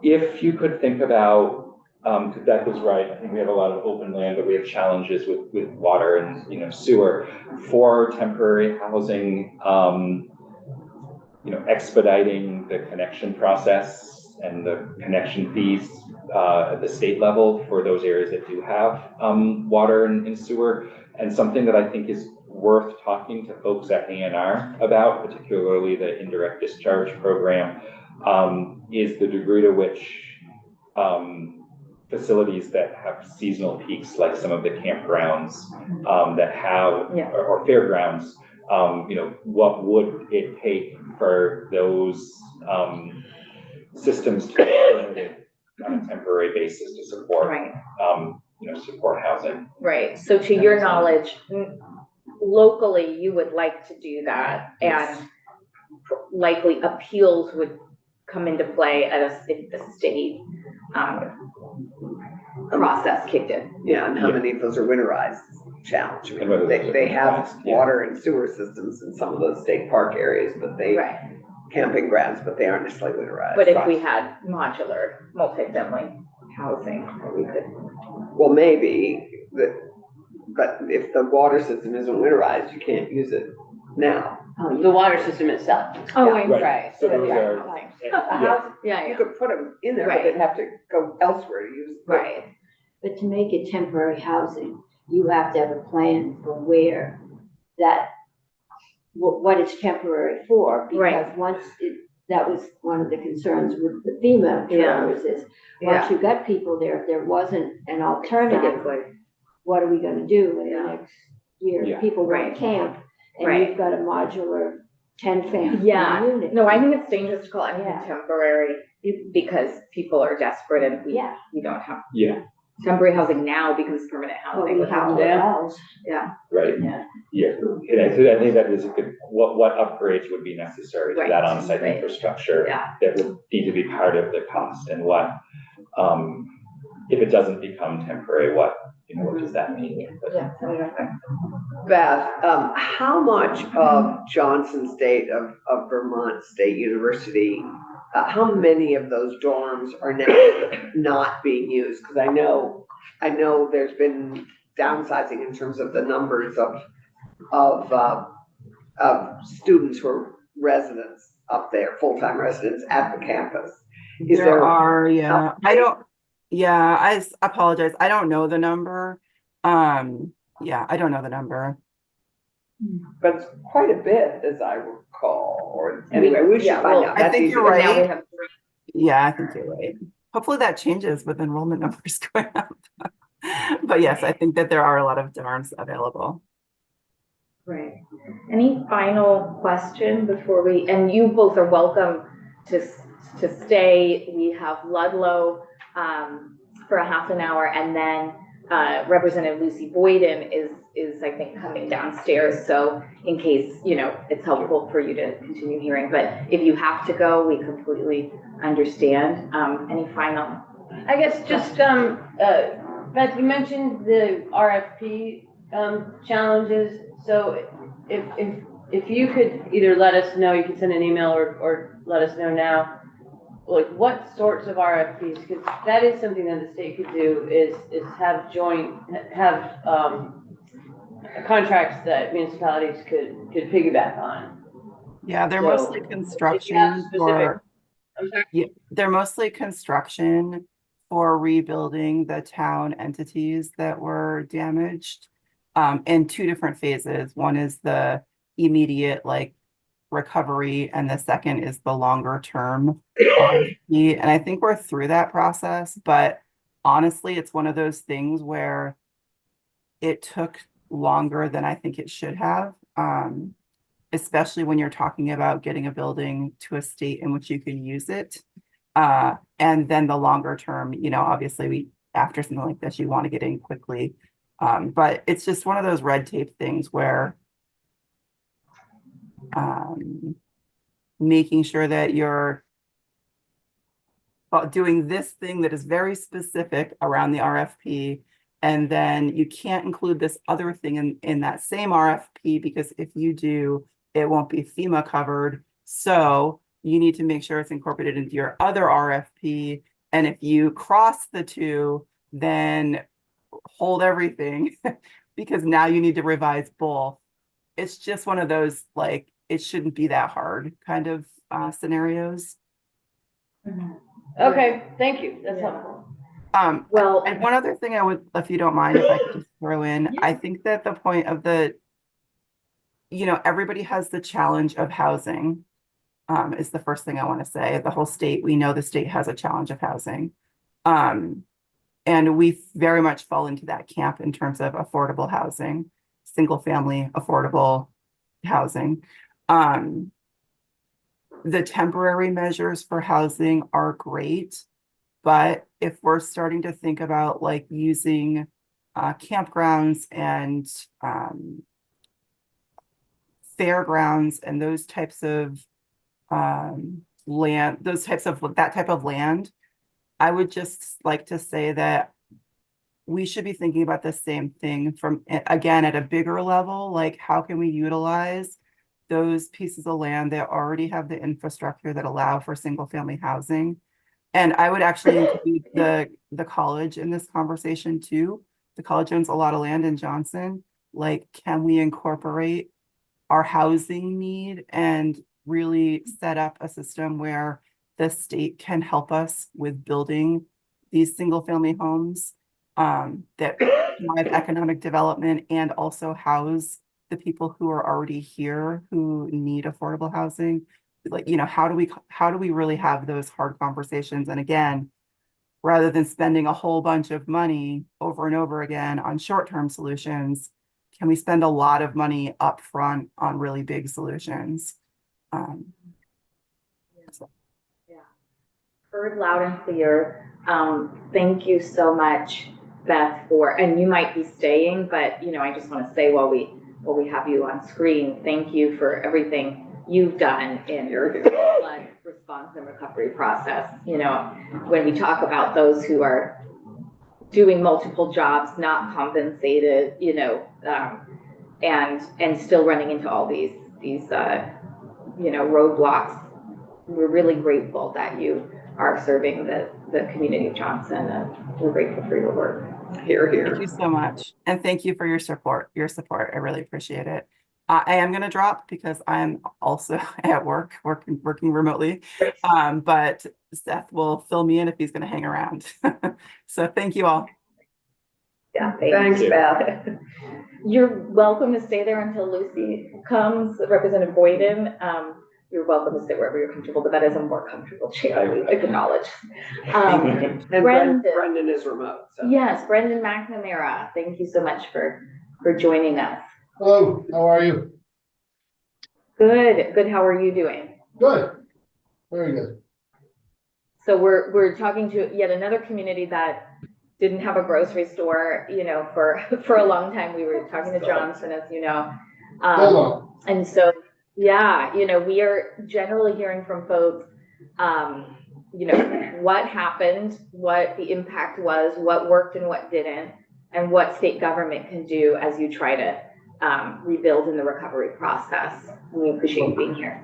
If you could think about, because that was right, I think we have a lot of open land, but we have challenges with water and, you know, sewer. For temporary housing, you know, expediting the connection process and the connection fees at the state level for those areas that do have water and sewer. And something that I think is worth talking to folks at ANR about, particularly the indirect discharge program, is the degree to which facilities that have seasonal peaks, like some of the campgrounds that have, or fairgrounds, you know, what would it take for those systems to be permitted on a temporary basis to support, Right. You know, support housing. Right. So to your knowledge, locally, you would like to do that, and likely appeals would come into play if the state process kicked in. Yeah, and how many of those are winterized? Challenge. And whether They have water and sewer systems in some of those state park areas, but Right. camping grounds, but they aren't necessarily winterized. But if we had modular multifamily housing, we could. Well, maybe, but if the water system isn't winterized, you can't use it now. The water system itself. Oh, Right. So those Yeah. are, Yeah, You yeah. could put them in there, but Right. they'd have to go elsewhere to use. Right. But to make it temporary housing, you have to have a plan for where that, what it's temporary for. Right. Because that was one of the concerns with the FEMA trailers is, once you got people there, if there wasn't an alternative, Exactly. what are we gonna do in the Yeah. next year? Yeah. People want Right. to camp, and Right. you've got a modular 10-family Yeah. unit. No, I think it's dangerous to call anything Yeah. temporary because people are desperate and we don't have yeah, temporary housing now becomes permanent Well, housing we without. have Yeah. hotels. right. Yeah. Yeah, and I think that is a good, what upgrades would be necessary to that Right, on-site right. infrastructure Yeah. that would need to be part of the cost, and what, if it doesn't become temporary, what does that mean? But- Yeah. Beth, how much of Johnson State, of Vermont State University, how many of those dorms are now not being used? Because I know there's been downsizing in terms of the numbers of students who are residents up there, full-time residents at the campus. Is There there? are, yeah. I don't, Yeah, apologize. I don't know the number. Yeah, I don't know the number. But it's quite a bit, as I recall, or anyway, we should Yeah, find well, out. I That's think easy. you're And now we right. have Yeah, I think you're right. Hopefully that changes with enrollment numbers going up. But yes, I think that there are a lot of dorms available. Right. Any final question before we, and you both are welcome to stay. We have Ludlow for a half an hour, and then Representative Lucy Boyden is I think coming downstairs. So in case, you know, it's helpful for you to continue hearing, but if you have to go, we completely understand. Any final? I guess just, Beth, you mentioned the RFP, challenges. So if you could either let us know, you can send an email or let us know now, like what sorts of RFPs, because that is something that the state could do is have contracts that municipalities could piggyback on. Yeah, they're So, mostly if you have construction specific- for, I'm sorry? yeah, they're mostly construction for rebuilding the town entities that were damaged in two different phases. One is the immediate like recovery, and the second is the longer term RFP. And I think we're through that process, but honestly, it's one of those things where it took longer than I think it should have. Especially when you're talking about getting a building to a state in which you can use it. And then the longer term, you know, obviously after something like this, you want to get in quickly. But it's just one of those red tape things where making sure that you're doing this thing that is very specific around the RFP, and then you can't include this other thing in that same RFP, because if you do, it won't be FEMA covered. So you need to make sure it's incorporated into your other RFP. And if you cross the two, then hold everything because now you need to revise both. It's just one of those, like, it shouldn't be that hard kind of scenarios. Okay, thank you. That's Yeah. helpful. Well, And one other thing I would, if you don't mind, if I could just throw in, I think that the point of you know, everybody has the challenge of housing, is the first thing I want to say. The whole state, we know the state has a challenge of housing. And we very much fall into that camp in terms of affordable housing, single family, affordable housing. The temporary measures for housing are great, but if we're starting to think about like using campgrounds and fairgrounds and those types of land, that type of land, I would just like to say that we should be thinking about the same thing from, again, at a bigger level, like how can we utilize those pieces of land that already have the infrastructure that allow for single family housing. And I would actually include the college in this conversation too. The college owns a lot of land in Johnson. Like, can we incorporate our housing need and really set up a system where the state can help us with building these single family homes that drive economic development and also house the people who are already here who need affordable housing? Like, you know, how do we really have those hard conversations? And again, rather than spending a whole bunch of money over and over again on short-term solutions, can we spend a lot of money upfront on really big solutions? heard loud and clear. Thank you so much, Beth, and you might be staying, but you know, I just want to say while we have you on screen, thank you for everything you've done in your flood response and recovery process. You know, when we talk about those who are doing multiple jobs, not compensated, you know, and still running into all these you know, roadblocks, we're really grateful that you are serving the community of Johnson, and we're grateful for your work. Here, Thank you so much. And thank you for your support. I really appreciate it. I am gonna drop because I'm also at work, working remotely. But Seth will fill me in if he's gonna hang around. So thank you all. Yeah, Thanks, you. Beth. You're welcome to stay there until Lucy comes, Representative Boyden. You're welcome to sit wherever you're comfortable, but that is a more comfortable chair, we acknowledge. And Brendan. Brendan is remote, so. Yes, Brendan McNamara, thank you so much for joining us. Hello, how are you? Good, good, how are you doing? Good, very good. So we're talking to yet another community that didn't have a grocery store, you know, for a long time. We were talking to Johnson, as you know. Hold on. And so, yeah, you know, we are generally hearing from folks, you know, what happened, what the impact was, what worked and what didn't, and what state government can do as you try to rebuild in the recovery process. We appreciate you being here.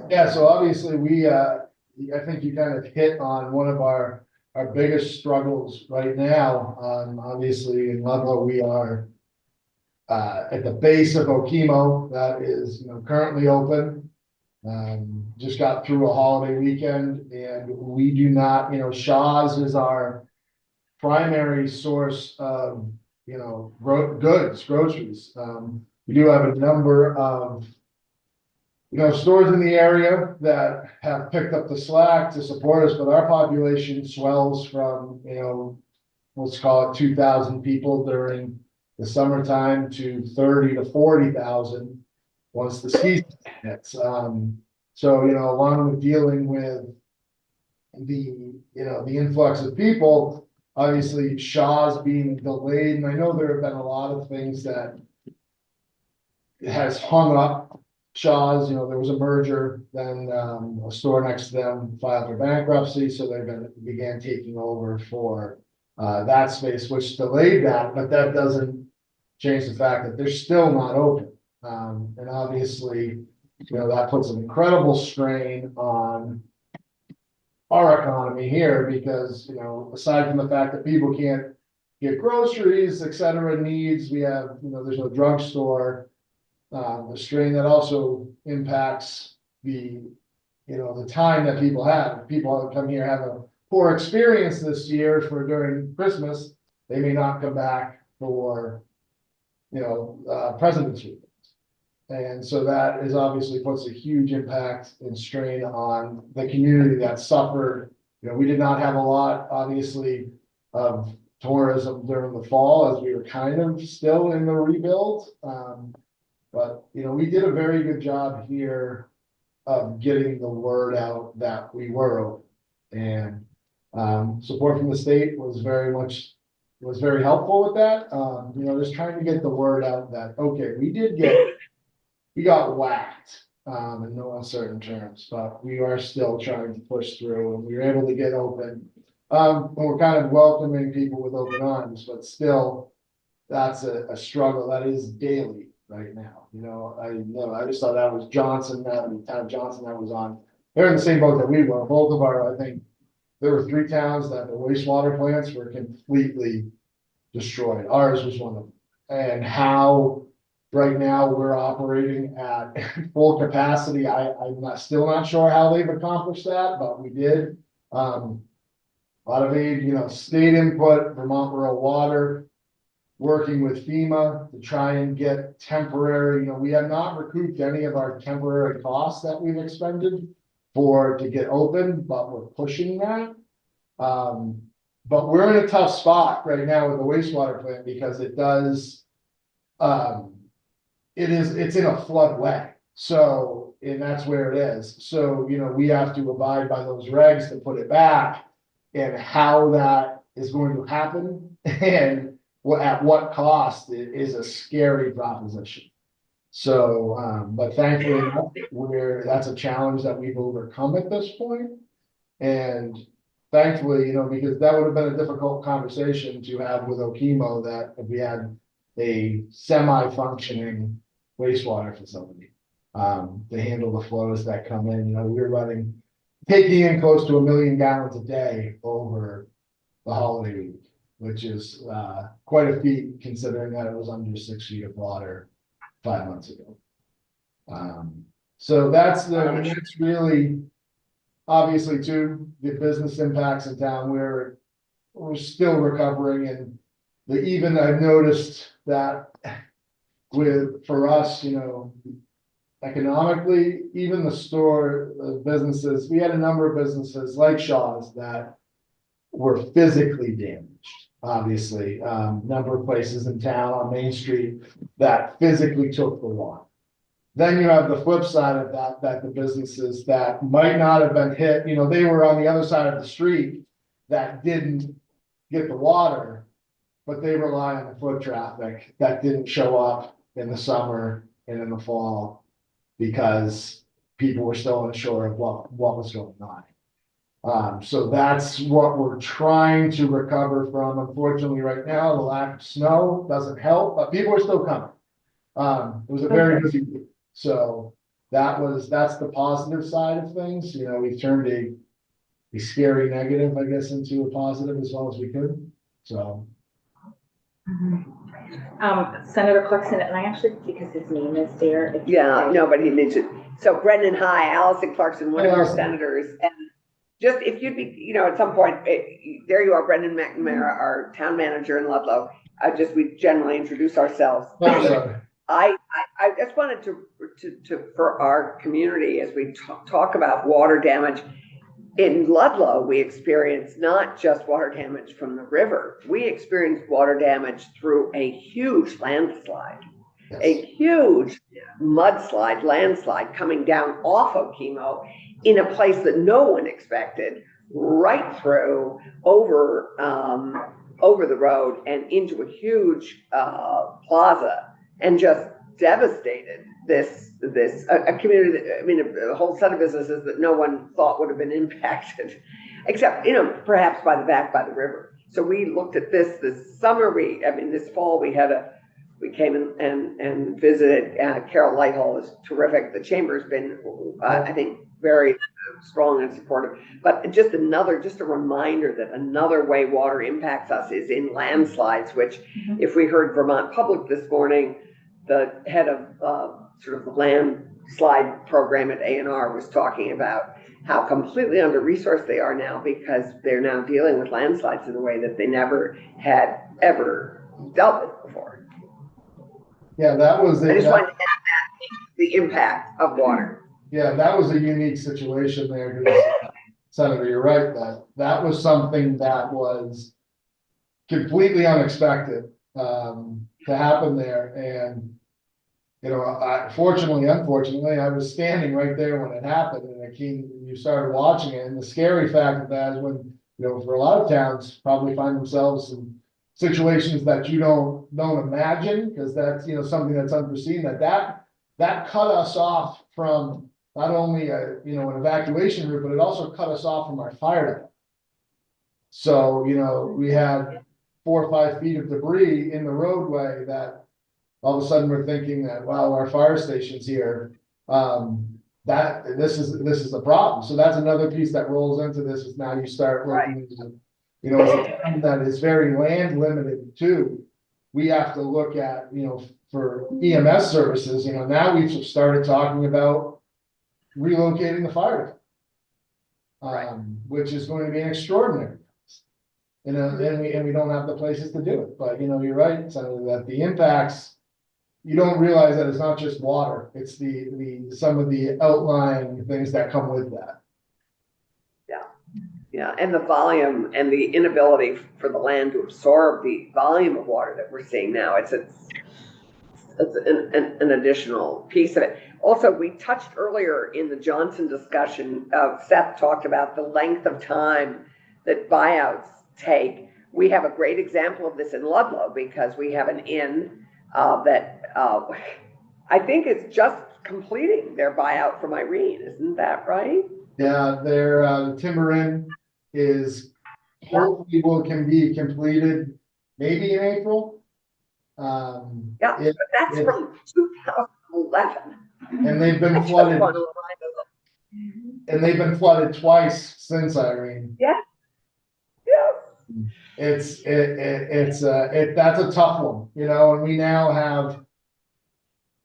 Yeah, so obviously I think you kind of hit on one of our biggest struggles right now. Obviously in Ludlow, we are at the base of Okemo that is, you know, currently open. Just got through a holiday weekend and we do not, you know, Shaw's is our primary source of, you know, groceries. We do have a number of, you know, stores in the area that have picked up the slack to support us, but our population swells from, you know, let's call it 2,000 people during the summertime to 30 to 40,000 once the season hits. So, you know, along with dealing with the, you know, the influx of people, obviously Shaw's being delayed, and I know there have been a lot of things that has hung up Shaw's. You know, there was a merger, then a store next to them filed for bankruptcy, so they began taking over for that space, which delayed that, but that doesn't change the fact that they're still not open. And obviously, you know, that puts an incredible strain on our economy here because, you know, aside from the fact that people can't get groceries, et cetera, needs, we have, you know, there's no drugstore. A strain that also impacts the, you know, the time that people have. If people come here have a poor experience this year during Christmas, they may not come back for, you know, President's Week. And so that is obviously puts a huge impact and strain on the community that suffered. You know, we did not have a lot, obviously, of tourism during the fall as we were kind of still in the rebuild. But, you know, we did a very good job here of getting the word out that we were open. And support from the state was very helpful with that. You know, just trying to get the word out that, okay, we got whacked in no uncertain terms, but we are still trying to push through and we were able to get open. And we're kind of welcoming people with open arms, but still that's a struggle that is daily right now. You know, I just thought that was Johnson, the town of Johnson that was on. They're in the same boat that we were. Both of our, I think, there were 3 towns that the wastewater plants were completely destroyed. Ours was one of them. And how right now we're operating at full capacity. I'm still not sure how they've accomplished that, but we did. A lot of aid, you know, state input, Vermont Rural Water, working with FEMA to try and get temporary, you know, we have not recouped any of our temporary costs that we've expended to get open, but we're pushing that. But we're in a tough spot right now with the wastewater plant because it does, it's in a floodway. So, and that's where it is. So, you know, we have to abide by those regs to put it back, and how that is going to happen and at what cost is a scary proposition. So, but thankfully that's a challenge that we've overcome at this point. And thankfully, you know, because that would have been a difficult conversation to have with Okemo, that if we had a semi-functioning wastewater facility to handle the flows that come in. You know, we were taking in close to 1 million gallons a day over the holiday week, which is quite a feat considering that it was under 6 feet of water 5 months ago. So that's that's really, obviously too, the business impacts in town, we're still recovering, and even I've noticed that for us, economically, even the businesses, we had a number of businesses like Shaw's that were physically damaged. Obviously, number of places in town on Main Street that physically took the water. Then you have the flip side of that the businesses that might not have been hit, they were on the other side of the street that didn't get the water, but they rely on the foot traffic that didn't show up in the summer and in the fall because people were still unsure of what was going on. So that's what we're trying to recover from. Unfortunately, right now, the lack of snow doesn't help, but people are still coming. It was a very busy week. So that's the positive side of things. We turned a scary negative, I guess, into a positive as well as we could. So. Senator Clarkson, and I actually, because his name is there. Yeah, no, but he needs it. So Brendan, hi, Allison Clarkson, one of your senators. And just if you'd be, at some point, there you are, Brendan McNamara, our town manager in Ludlow. We generally introduce ourselves. I just wanted to for our community, as we talk about water damage, in Ludlow, we experience not just water damage from the river, we experienced water damage through a huge landslide, a huge mudslide, landslide coming down off of Chemo in a place that no one expected, right through over the road and into a huge plaza, and just devastated a community that, a whole set of businesses that no one thought would have been impacted, except, perhaps by the river. So we looked at this summer, this fall, we came and visited. Carol Lighthall is terrific. The chamber's been, I think, very strong and supportive. But just a reminder that another way water impacts us is in landslides, which if we heard Vermont Public this morning, the head of sort of the landslide program at ANR was talking about how completely under-resourced they are now because they're now dealing with landslides in a way that they never had ever dealt with before. Yeah, that was I just wanted to add that, the impact of water. Yeah, that was a unique situation there. Senator, you're right, that was something that was completely unexpected to happen there. And unfortunately, I was standing right there when it happened, and you started watching it. And the scary fact of that is when, for a lot of towns probably find themselves in situations that you don't imagine, because that's, something that's unforeseen, that cut us off from not only an evacuation route, but it also cut us off from our fire department. So, we had 4 or 5 feet of debris in the roadway that all of a sudden we're thinking that, wow, our fire station's here. That this is a problem. So that's another piece that rolls into this, is now you start looking at, that is very land limited too. We have to look at, for EMS services, now we've started talking about relocating the fire department, which is going to be an extraordinary. And we don't have the places to do it. But you're right, Senator, that the impacts, you don't realize that it's not just water, it's some of the outlying things that come with that. Yeah, and the volume and the inability for the land to absorb the volume of water that we're seeing now. It's an additional piece of it. Also, we touched earlier in the Johnson discussion, Seth talked about the length of time that buyouts take. We have a great example of this in Ludlow because we have an inn that I think is just completing their buyout from Irene. Isn't that right? Yeah, their Timber Inn is hopefully can be completed maybe in April. But that's from 2011. And they've been flooded. And they've been flooded twice since Irene. Yeah. That's a tough one, and we now have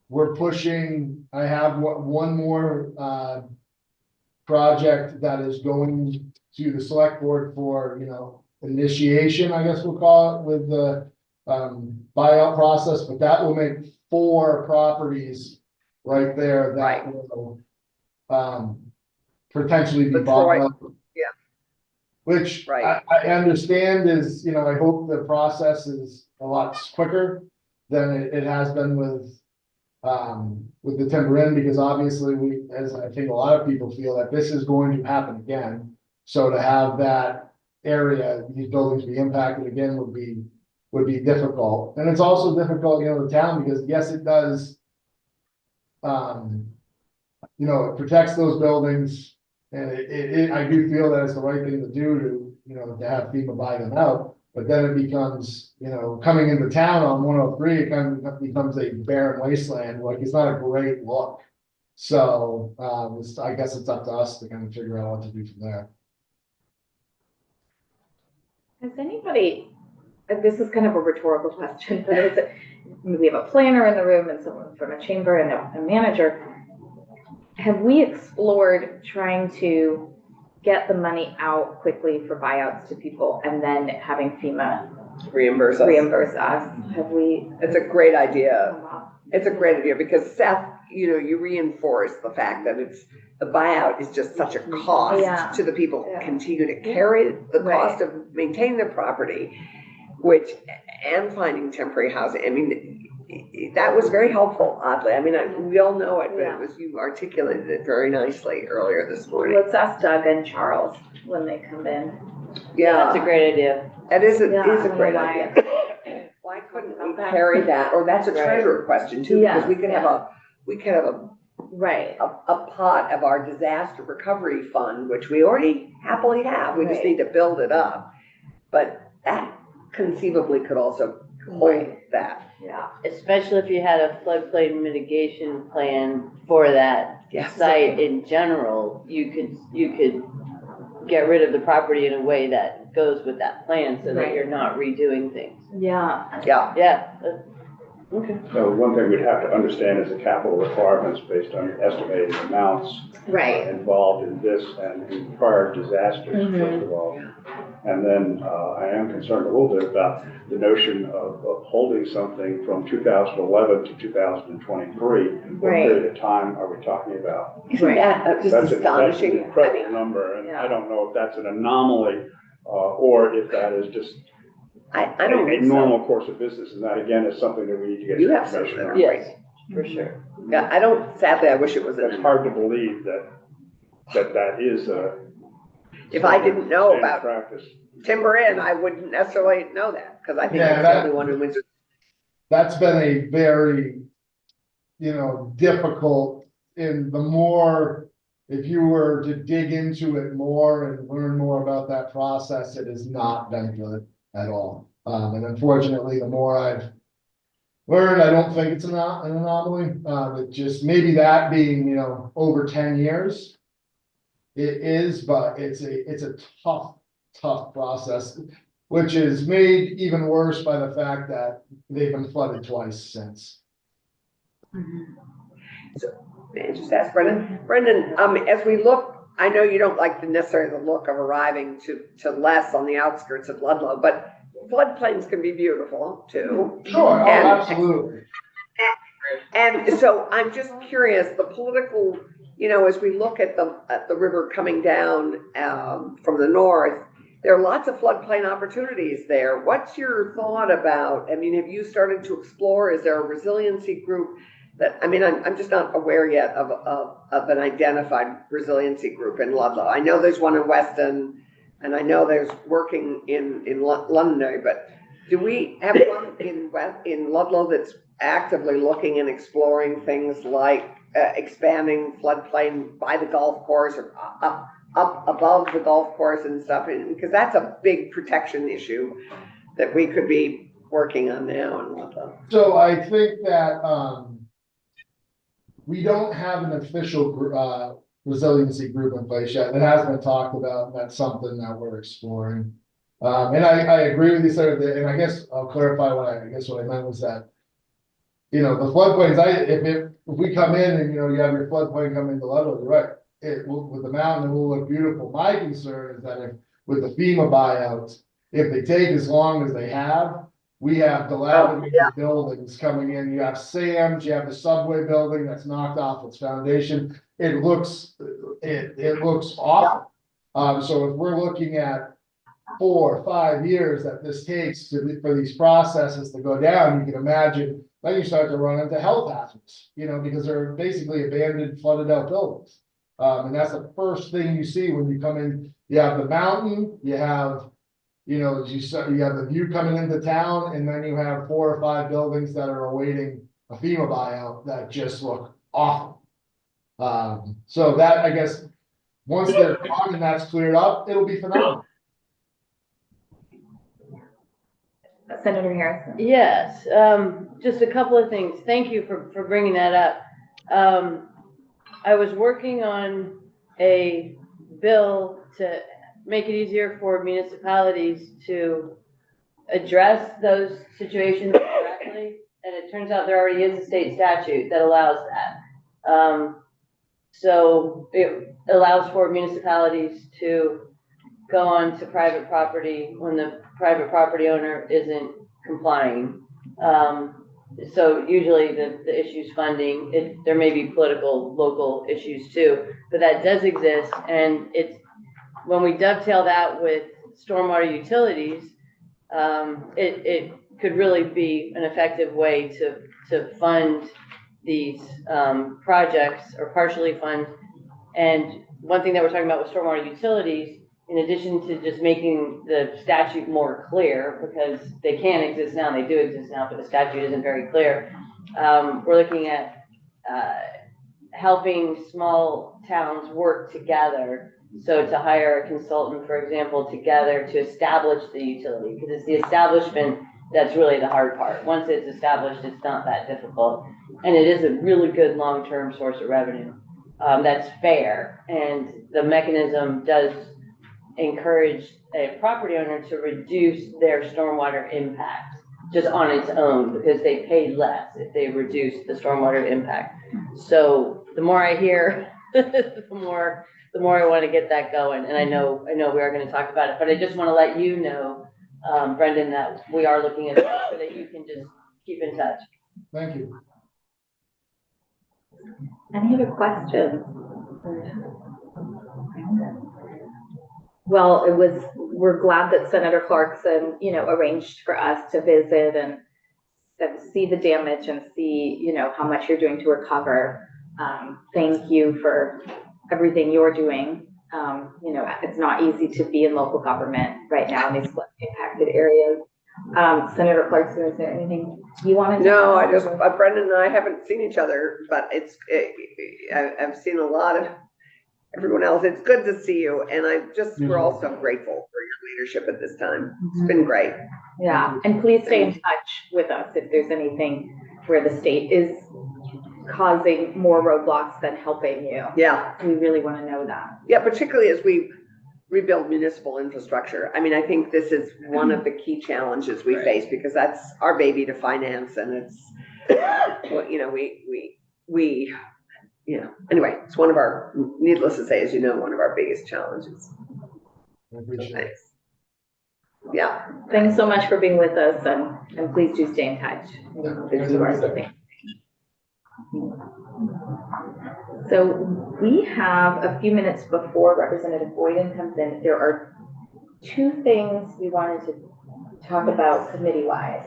we're pushing, I have one more, project that is going to the select board for, initiation, I guess we'll call it, with the, buyout process, but that will make 4 properties right there that Right. will, potentially be Detroit, bought up. yeah. Which Right. I understand is, I hope the process is a lot quicker than it has been with the timber in, because obviously as I think a lot of people feel, that this is going to happen again. So to have that area, these buildings be impacted again would be difficult. And it's also difficult, the town, because yes, it does. It protects those buildings, and I do feel that it's the right thing to do to have FEMA buy them out. But then it becomes, coming into town on 103, it kind of becomes a barren wasteland, like it's not a great look. So, I guess it's up to us to kind of figure out what to do from there. Has anybody, this is kind of a rhetorical question, but we have a planner in the room and someone from a chamber and a manager. Have we explored trying to get the money out quickly for buyouts to people and then having FEMA reimburse us. reimburse us? Have we? It's a great idea. It's a great idea because Seth, you reinforce the fact that the buyout is just such a cost Yeah. to the people who Yeah. continue to carry the Right. cost of maintaining their property, and finding temporary housing. I mean, that was very helpful, oddly. I mean, we all know it, but Yeah. it was, you articulated it very nicely earlier this morning. Let's ask Doug and Charles when they come in. Yeah, That's a great idea. that is a Yeah, I don't know great why. idea. Why couldn't we carry that? Or that's a Right. treasurer question too, because we could have a Right. a pot of our disaster recovery fund, which we already happily have, we just Right. need to build it up. But that conceivably could also hold Right. that. Yeah. Especially if you had a floodplain mitigation plan for that Yes. site in general, you could get rid of the property in a way that goes with that plan so that Right. you're not redoing things. Yeah. Yeah, Yeah. Okay. So one thing we'd have to understand is the capital requirements based on estimated amounts Right. involved in this and in prior disasters, Mhm. first of all. And then I am concerned a little bit about the notion of holding something from 2011 to 2023. What Right. period of time are we talking about? isn't Right. that just That's an astonishing? I incredible mean, number, and Yeah. I don't know if that's an anomaly or if that is just I don't a think so. normal course of business, and that again is something that we need to get You some have some information on. Yes, for sure. Yeah, sadly, I wish it was It's in. hard to believe that is a. If I didn't know standard about practice. timber in, I wouldn't necessarily know that, because I think Yeah, it's the that- only one in Windsor. That's been a very, difficult, and the more, if you were to dig into it more and learn more about that process, it has not been good at all. And unfortunately, the more I've learned, I don't think it's an anomaly. It just, maybe that being, over 10 years. It is, but it's a tough process, which is made even worse by the fact that they've been flooded twice since. May I just ask Brendan? Brendan, as we look, I know you don't like necessarily the look of arriving to less on the outskirts of Ludlow, but floodplains can be beautiful too. Sure, oh, And- absolutely. And so I'm just curious, the political, as we look at the river coming down from the north, there are lots of floodplain opportunities there. What's your thought about, have you started to explore, is there a resiliency group that, I'm just not aware yet of an identified resiliency group in Ludlow. I know there's one in Weston, and I know there's working in Londonderry, but do we have one in Ludlow that's actively looking and exploring things like expanding floodplain by the golf course or up above the golf course and stuff? Because that's a big protection issue that we could be working on now in Ludlow. So I think that, we don't have an official, resiliency group in place yet. It has been talked about, and that's something that we're exploring. And I agree with you, sir, and I guess I'll clarify what I meant was that you know, the floodplains, if we come in and, you know, you have your floodplain coming to level, you're right. It will, with the mountain, it will look beautiful. My concern is that if, with the FEMA buyouts, if they take as long as they have, we have dilapidated buildings coming in. You have Sam's, you have the subway building that's knocked off its foundation. It looks awful. So if we're looking at 4 or 5 years that this takes for these processes to go down, you can imagine, then you start to run into health hazards, you know, because they're basically abandoned, flooded out buildings. And that's the first thing you see when you come in. You have the mountain, you have, you know, you have the view coming into town, and then you have 4 or 5 buildings that are awaiting a FEMA buyout that just look awful. So that, I guess, once they're gone and that's cleared up, it'll be phenomenal. Senator Harrison. Yes, just a couple of things. Thank you for bringing that up. I was working on a bill to make it easier for municipalities to address those situations directly. And it turns out there already is a state statute that allows that. So it allows for municipalities to go on to private property when the private property owner isn't complying. So usually the issue's funding. There may be political, local issues too, but that does exist. And it's, when we dovetail that with stormwater utilities, it could really be an effective way to fund these projects, or partially fund. And one thing that we're talking about with stormwater utilities, in addition to just making the statute more clear, because they can exist now, they do exist now, but the statute isn't very clear. We're looking at helping small towns work together. So to hire a consultant, for example, together to establish the utility, because it's the establishment that's really the hard part. Once it's established, it's not that difficult. And it is a really good long-term source of revenue that's fair. And the mechanism does encourage a property owner to reduce their stormwater impact just on its own, because they pay less if they reduce the stormwater impact. So the more I hear, the more I want to get that going. And I know we are going to talk about it, but I just want to let you know, Brendan, that we are looking at it so that you can just keep in touch. Thank you. Any other questions? Well, we're glad that Senator Clarkson, you know, arranged for us to visit and see the damage and see, you know, how much you're doing to recover. Thank you for everything you're doing. You know, it's not easy to be in local government right now in these flood impacted areas. Senator Clarkson, is there anything you wanted to No, add? I just, Brendan and I haven't seen each other, but I've seen a lot of everyone else. It's good to see you. And we're all so grateful for your leadership at this time. It's been great. Yeah, and please stay in touch with us if there's anything where the state is causing more roadblocks than helping you. Yeah. We really want to know that. Yeah, particularly as we rebuild municipal infrastructure. I mean, I think this is one of the key challenges we face, because that's our baby to finance, and it's, well, you know, we you know, anyway, it's one of our, needless to say, as you know, one of our biggest challenges. I appreciate it. Thanks. Yeah. Thanks so much for being with us, and please do stay in touch. So we have a few minutes before Representative Boyden comes in. There are 2 things we wanted to talk about committee-wise.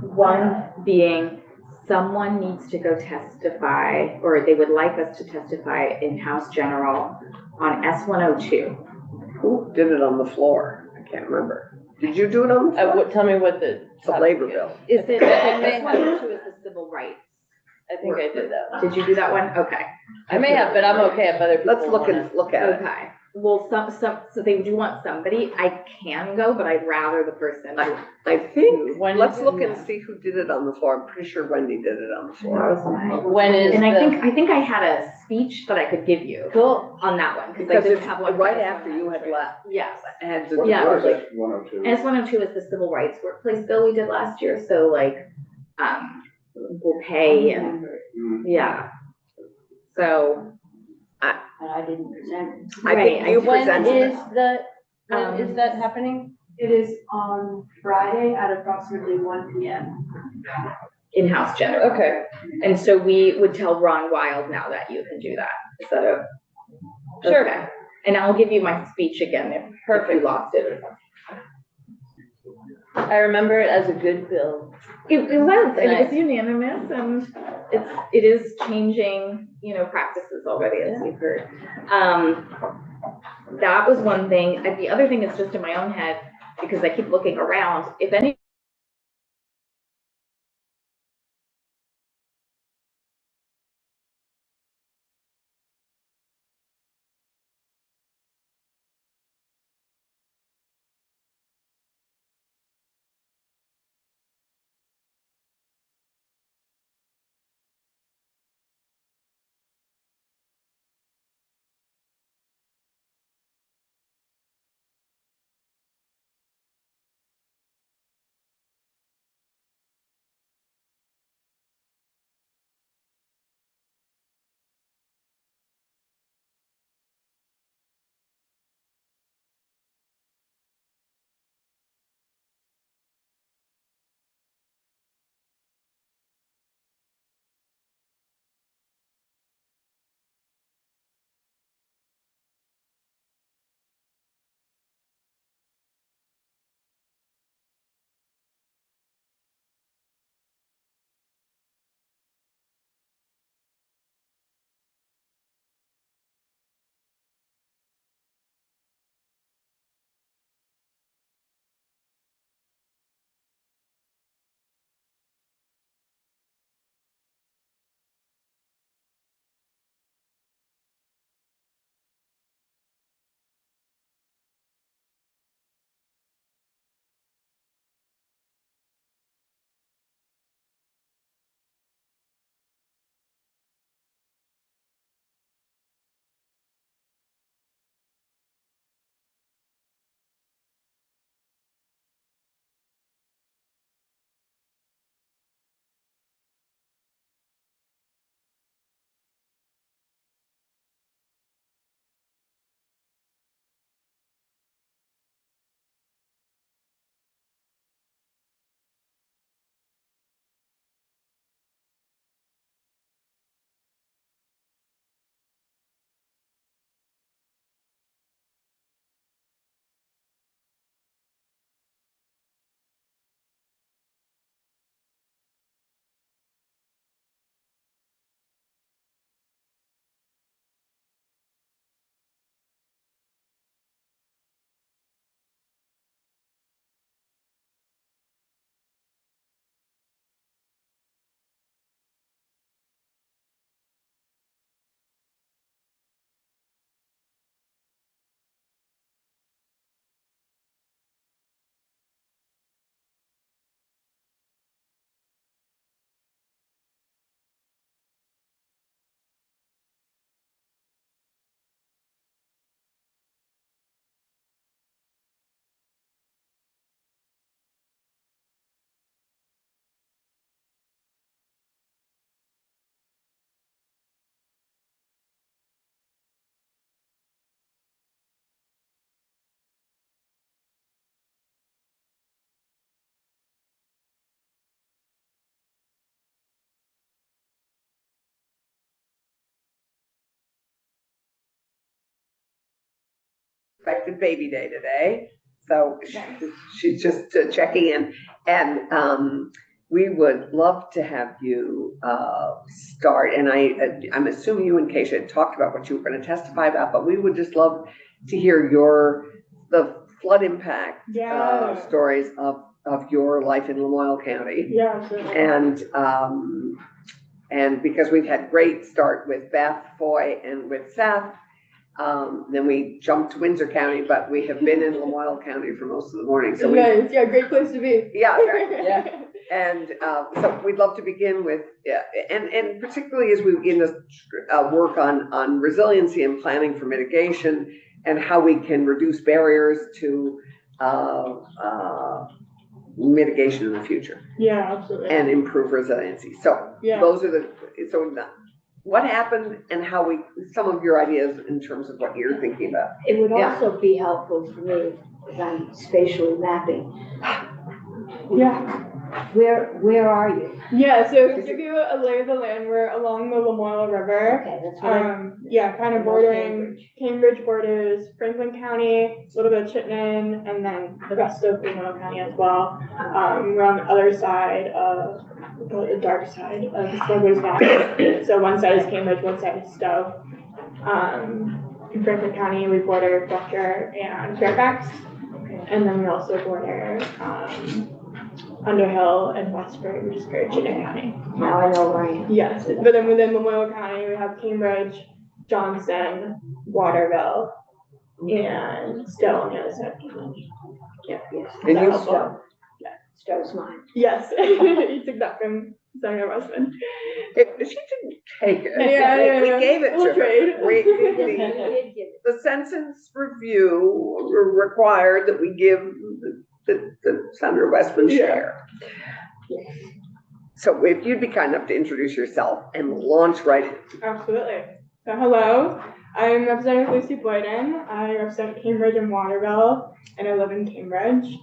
One being, someone needs to go testify, or they would like us to testify in House General on S-102. Who did it on the floor? I can't remember. Did you do it on the floor? Tell me what the labor bill. Is it, may have. S-102 is the civil rights. I think I did that one. Did you do that one? Okay. I may have, but I'm okay if other people Let's look at it. Okay. Well, so they do want somebody. I can go, but I'd rather the person. I think, When let's is look it? and see who did it on the floor. I'm pretty sure Wendy did it on the floor. When is And I the- think I had a speech that I could give you Cool. on that one, because I Because didn't it's have one right after you had left. Yes. And Yeah. What is that 102? S-102 is the civil rights workplace bill we did last year. So like, will pay and, yeah. So, And I didn't present. I think you When presented is it. the, when is that happening? It is on Friday at approximately 1 p.m. in-house generator. Okay, And so we would tell Ron Wild now that you can do that. Is that a? Sure. Okay. And I'll give you my speech again if you lost it or something. I remember it as a good bill. It was, and it Nice. was unanimous, and it is changing, practices already, as we've heard. That was one thing. And the other thing is just in my own head, because I keep looking around, if any Expected baby day today, so she's just checking in. And we would love to have you start, and I'm assuming you and Keisha had talked about what you were going to testify about, but we would just love to hear the flood impact stories of your life in Lamoille County. Yeah, sure. And because we've had great start with Beth, Foy, and with Seth, then we jumped to Windsor County, but we have been in Lamoille County for most of the morning, so Great place to be. yeah, right, yeah. And so we'd love to begin with, and particularly as we begin to work on resiliency and planning for mitigation and how we can reduce barriers to mitigation in the future Yeah, absolutely. and improve resiliency. So Yeah. those are what happened and how some of your ideas in terms of what you're thinking about. It would Yeah. also be helpful for me, because I'm spatially mapping. Yeah. Where are you? Yeah, so to give you a lay of the land, we're along the Lamoille River. Okay, that's what I. Yeah, kind of I know bordering Cambridge borders Franklin County, a little bit of Chittenden, and then the rest of Lamoille County as well. We're on the other side of the dark side of Smuggler's Valley. So one side is Cambridge, one side is Stowe. In Franklin County, we border Fletcher and Fairfax, and then we also border Underhill and Westford, which is part of Chittenden County. Now I know where I am. Yes, but then within Lamoille County, we have Cambridge, Johnson, Waterville, and Stowe on the other side of Cambridge. Yeah. Yes. And you- Stowe. Stowe's mine. Yes, you took that from Senator Westman. She didn't take it. Yeah. We gave it We'll to trade. her. You did give it. The census review required that we give the Senator Westman Yeah. share. So if you'd be kind enough to introduce yourself and launch right in. Absolutely. So hello, I'm Representative Lucy Boyden. I represent Cambridge and Waterville, and I live in Cambridge,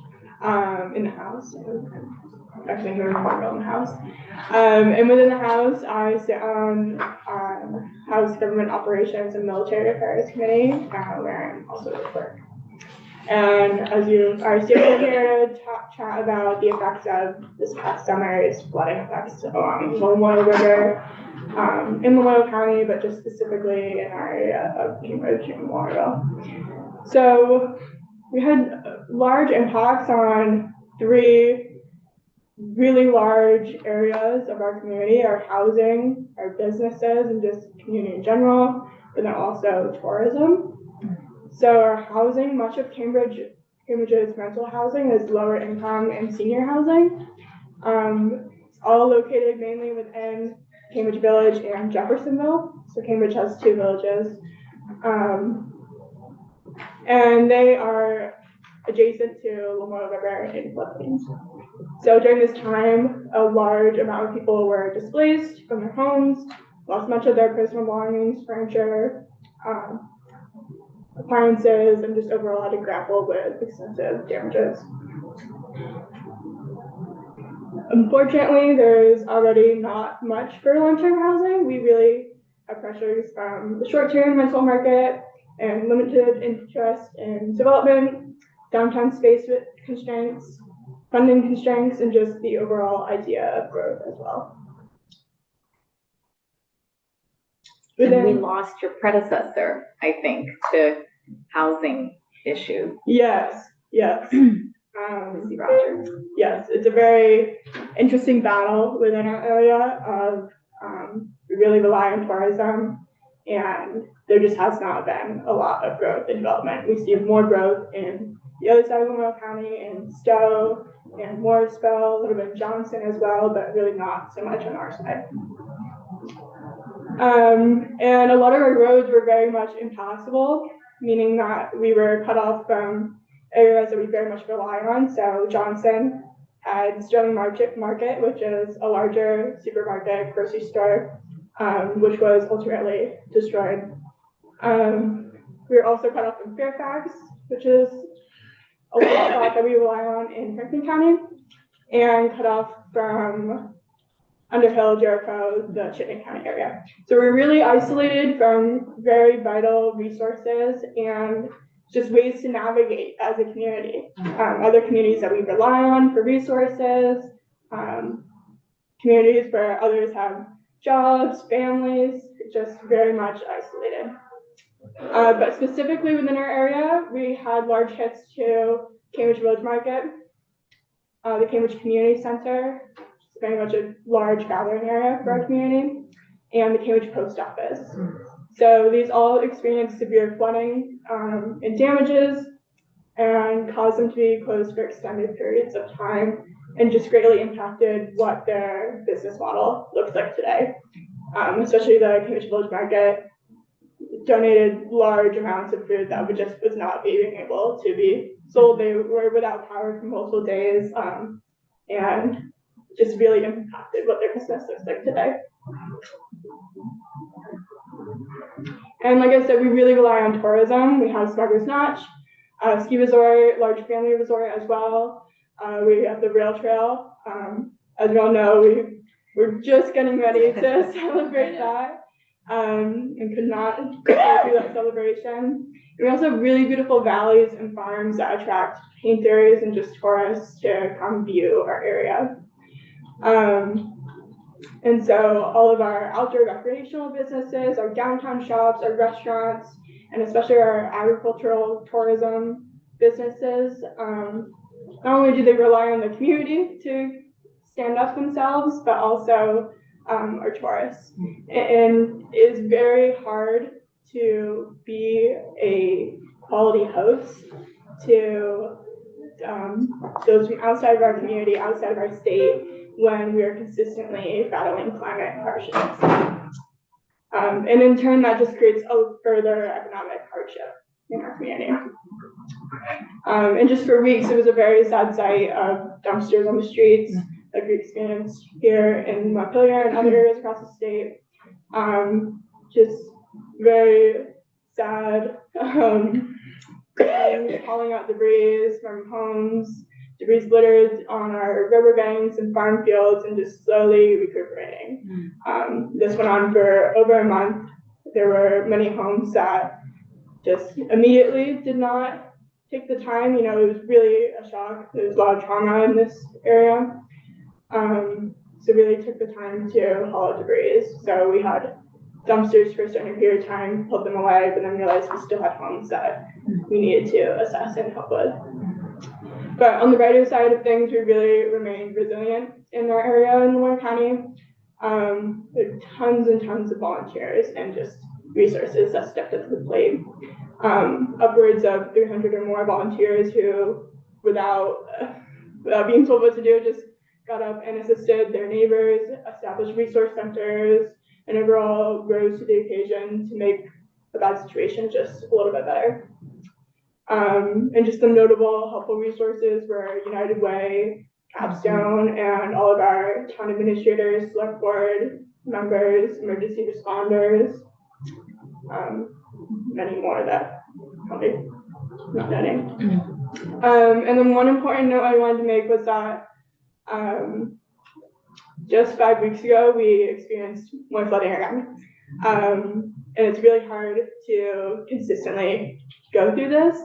in the House. I'm actually here in Waterville in the House. And within the House, I sit on House Government Operations and Military Affairs Committee, where I'm also at work. And as you are still here to chat about the effects of this past summer's flooding effects along the Lamoille River, in Lamoille County, but just specifically in our area of Cambridge and Waterville. So we had large impacts on 3 really large areas of our community: our housing, our businesses, and just community in general, but then also tourism. So our housing, much of Cambridge's rental housing is lower income and senior housing. It's all located mainly within Cambridge Village and Jeffersonville. So Cambridge has 2 villages. And they are adjacent to Lamoille River in floodplains. So during this time, a large amount of people were displaced from their homes, lost much of their personal belongings, furniture, appliances, and just overall had to grapple with extensive damages. Unfortunately, there's already not much for long-term housing. We really have pressures from the short-term rental market and limited interest in development, downtown space constraints, funding constraints, and just the overall idea of growth as well. And we lost your predecessor, I think, to housing issues. Yes. Lucy Rogers. Yes, it's a very interesting battle within our area of, we really rely on tourism, and there just has not been a lot of growth and development. We see more growth in the other side of Lamoille County, in Stowe, and Morrisville, a little bit in Johnson as well, but really not so much on our side. And a lot of our roads were very much impassable, meaning that we were cut off from areas that we very much rely on. So Johnson had Sterling Market, which is a larger supermarket, grocery store, which was ultimately destroyed. We were also cut off from Fairfax, which is a spot that we rely on in Franklin County, and cut off from Underhill, Jericho, the Chittenden County area. So we're really isolated from very vital resources and just ways to navigate as a community. Other communities that we rely on for resources, communities where others have jobs, families, just very much isolated. But specifically within our area, we had large hits to Cambridge Village Market, the Cambridge Community Center, very much a large gathering area for our community, and the Cambridge Post Office. So these all experienced severe flooding and damages, and caused them to be closed for extended periods of time, and just greatly impacted what their business model looks like today. Especially the Cambridge Village Market donated large amounts of food that was not being able to be sold. They were without power for multiple days. and just really impacted what their business looks like today. And like I said, we really rely on tourism. We have Smuggler's Notch, ski resort, large family resort as well. We have the rail trail. As you all know, we're just getting ready to celebrate that, and could not go through that celebration. We also have really beautiful valleys and farms that attract painters and just tourists to come view our area. And so all of our outdoor recreational businesses, our downtown shops, our restaurants, and especially our agricultural tourism businesses, not only do they rely on the community to stand up themselves, but also our tourists. And it's very hard to be a quality host to those from outside of our community, outside of our state, when we are consistently battling climate hardships. And in turn, that just creates a further economic hardship in our community. And just for weeks, it was a very sad sight of dumpsters on the streets, like we experienced here in Montpelier and other areas across the state. Just very sad, hauling out debris from homes, debris littered on our riverbanks and farm fields, and just slowly recuperating. This went on for over a month. There were many homes that just immediately did not take the time. You know, it was really a shock. There was a lot of trauma in this area. So really took the time to haul out debris. So we had dumpsters for a certain period of time, pulled them away, but then realized we still had homes that we needed to assess and help with. But on the brighter side of things, we really remained resilient in our area in Warren County. There are tons and tons of volunteers and just resources that stepped up to the plate. Upwards of 300 or more volunteers who, without being told what to do, just got up and assisted their neighbors, established resource centers, and overall rose to the occasion to make a bad situation just a little bit better. And just some notable helpful resources were United Way, Capstone, and all of our town administrators, select board members, emergency responders, many more that probably not noting. And then one important note I wanted to make was that just 5 weeks ago, we experienced more flooding again. And it's really hard to consistently go through this.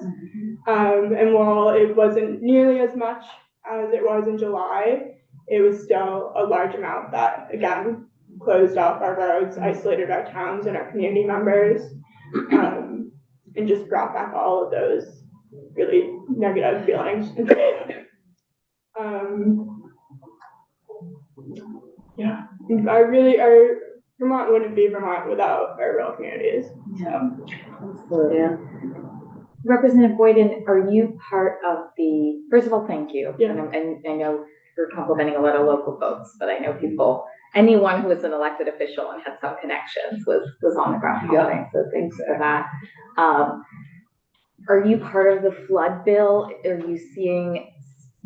And while it wasn't nearly as much as it was in July, it was still a large amount that, again, closed off our roads, isolated our towns and our community members, and just brought back all of those really negative feelings. Yeah, Vermont wouldn't be Vermont without our rural communities. So. Absolutely. Yeah. Representative Boyden, are you part of the, first of all, thank you. Yeah. And I know you're complimenting a lot of local folks, but I know anyone who was an elected official and had some connections was on the ground helping, so thanks for that. Are you part of the flood bill? Are you seeing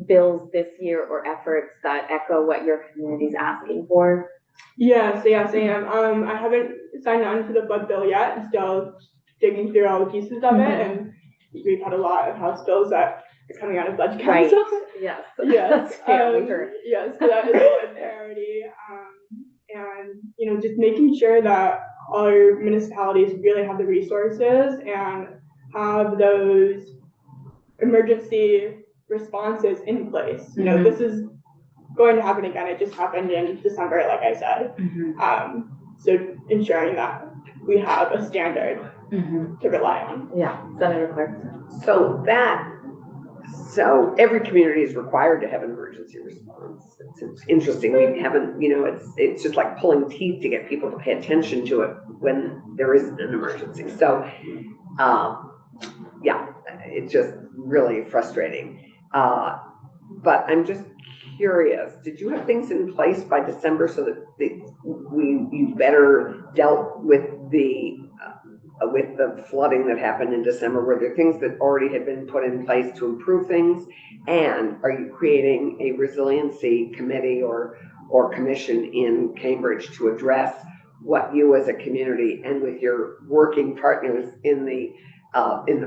bills this year or efforts that echo what your community's asking for? Yes, I am. I haven't signed on to the flood bill yet. I'm still digging through all the pieces of it, and we've had a lot of House bills that are coming out of Budget Council. Right. Yes. Yes. We heard. Yes, so that is a priority. And just making sure that all our municipalities really have the resources and have those emergency responses in place. This is going to happen again. It just happened in December, like I said. So ensuring that we have a standard to rely on. Yeah, Senator Clark. So every community is required to have an emergency response. It's interesting. We haven't, it's just like pulling teeth to get people to pay attention to it when there isn't an emergency. So, yeah, it's just really frustrating. But I'm just curious, did you have things in place by December so that you better dealt with the with the flooding that happened in December? Were there things that already had been put in place to improve things? And are you creating a resiliency committee or commission in Cambridge to address what you as a community and with your working partners in the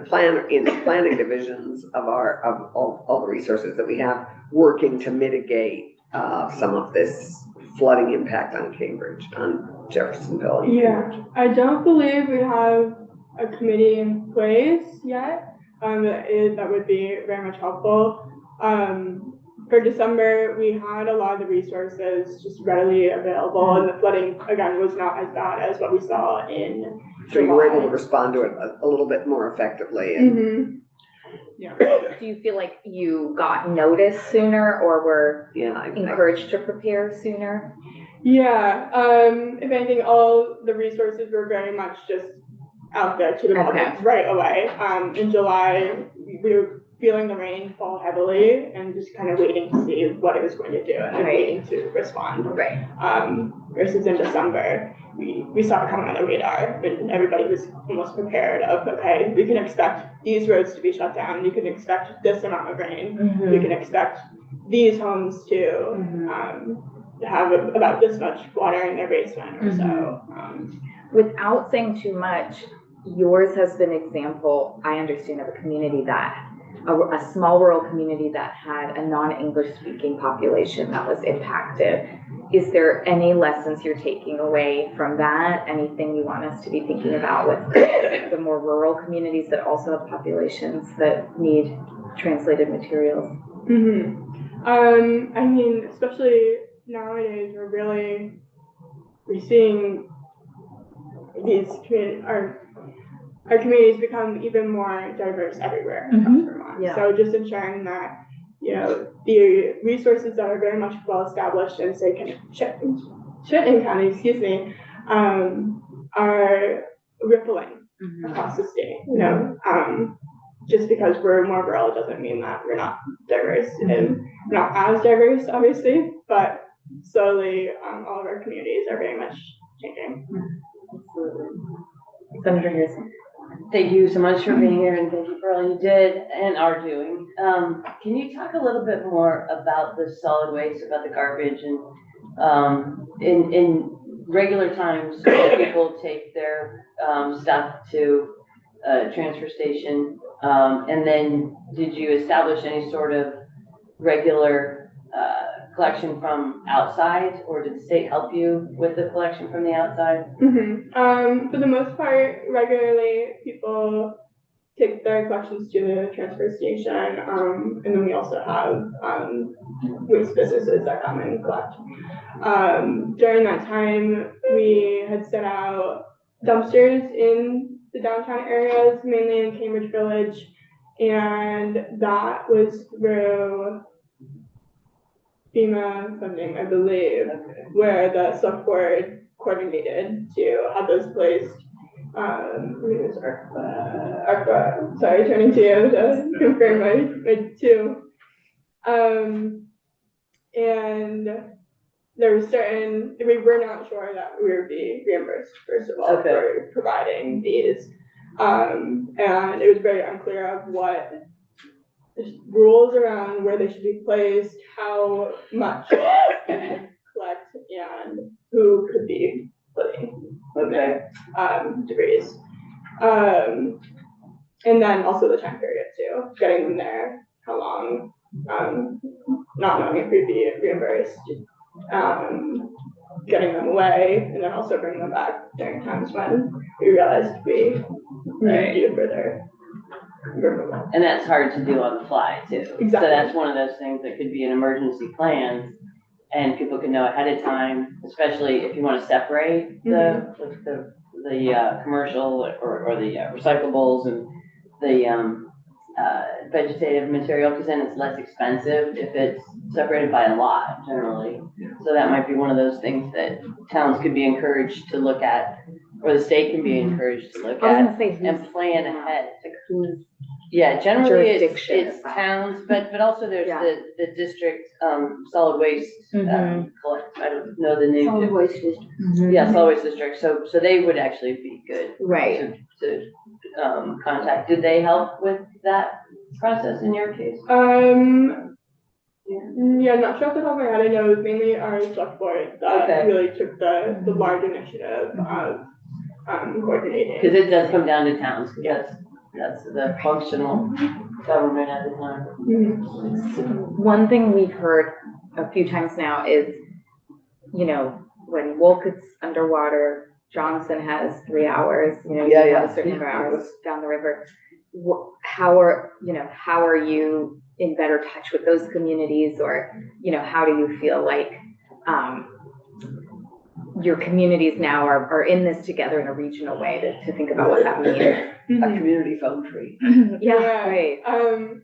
planning divisions of all the resources that we have, working to mitigate some of this flooding impact on Cambridge, on Jeffersonville? Yeah, I don't believe we have a committee in place yet. That would be very much helpful. For December, we had a lot of the resources just readily available, and the flooding, again, was not as bad as what we saw in So you were able to July. respond to it a little bit more effectively. And Do you feel like you got noticed sooner or were yeah, encouraged to prepare sooner? Yeah, if anything, all the resources were very much just out there to the public Okay. right away. In July, we were feeling the rain fall heavily and just kind of waiting to see what it was going to do and then Right. waiting to respond. Right. Versus in December, we saw it coming on the radar, but everybody was almost prepared of, okay, we can expect these roads to be shut down, you can expect this amount of rain, we can expect these homes to have about this much water in their basement or so. Without saying too much, yours has been an example, I understand, of a community that, a small rural community that had a non-English speaking population that was impacted. Is there any lessons you're taking away from that? Anything you want us to be thinking about with the more rural communities that also have populations that need translated materials? I mean, especially nowadays, we're seeing these our communities become even more diverse everywhere across Vermont. Yeah. So just ensuring that, you know, the resources that are very much well established in, say, Chittenden County, are rippling across the state. You know, just because we're more rural doesn't mean that we're not diverse, and not as diverse, obviously, but slowly, all of our communities are very much changing. Senator Harrison. Thank you so much for being here, and thank you for all you did and are doing. Can you talk a little bit more about the solid waste, about the garbage, and in regular times, people take their stuff to a transfer station, and then did you establish any sort of regular collection from outside, or did the state help you with the collection from the outside? For the most part, regularly people take their collections to the transfer station, and then we also have waste businesses that come and collect. During that time, we had set out dumpsters in the downtown areas, mainly in Cambridge Village, and that was through FEMA funding, I believe, where the select board coordinated to have those placed. ARPA, sorry, turning to you to confirm my two. And there was we were not sure that we would be reimbursed, first of all, for providing these. And it was very unclear of what rules around where they should be placed, how much to collect, and who could be putting debris. And then also the time period too, getting them there, how long, not knowing if we'd be reimbursed, getting them away, and then also bringing them back during times when we realized we needed further. And that's hard to do on the fly too. Exactly. So that's one of those things that could be an emergency plan, and people can know ahead of time, especially if you want to separate the commercial or the recyclables and the vegetative material, because then it's less expensive if it's separated by a lot generally. So that might be one of those things that towns could be encouraged to look at, or the state can be encouraged to look at and plan ahead. Yeah, generally it's, Jurisdiction it's is that. towns, but also there's Yeah. the district, solid waste, Mhm. collect, I don't know the name. Solid waste district. Yeah, solid waste district, so they would actually be good. Right. To contact. Did they help with that process in your case? Yeah, not sure off the top of my head. I know it was mainly our select board that Okay. really took the large initiative of coordinating. Because it does come down to towns, that's the functional government at the time. One thing we've heard a few times now is, you know, when Wolcott's underwater, Johnson has 3 hours, you know, you Yeah, have yeah. a certain number of hours down the river. How are you in better touch with those communities, or, you know, how do you feel like, your communities now are in this together in a regional way to think about what's happening in, A community phone tree. yeah, right, and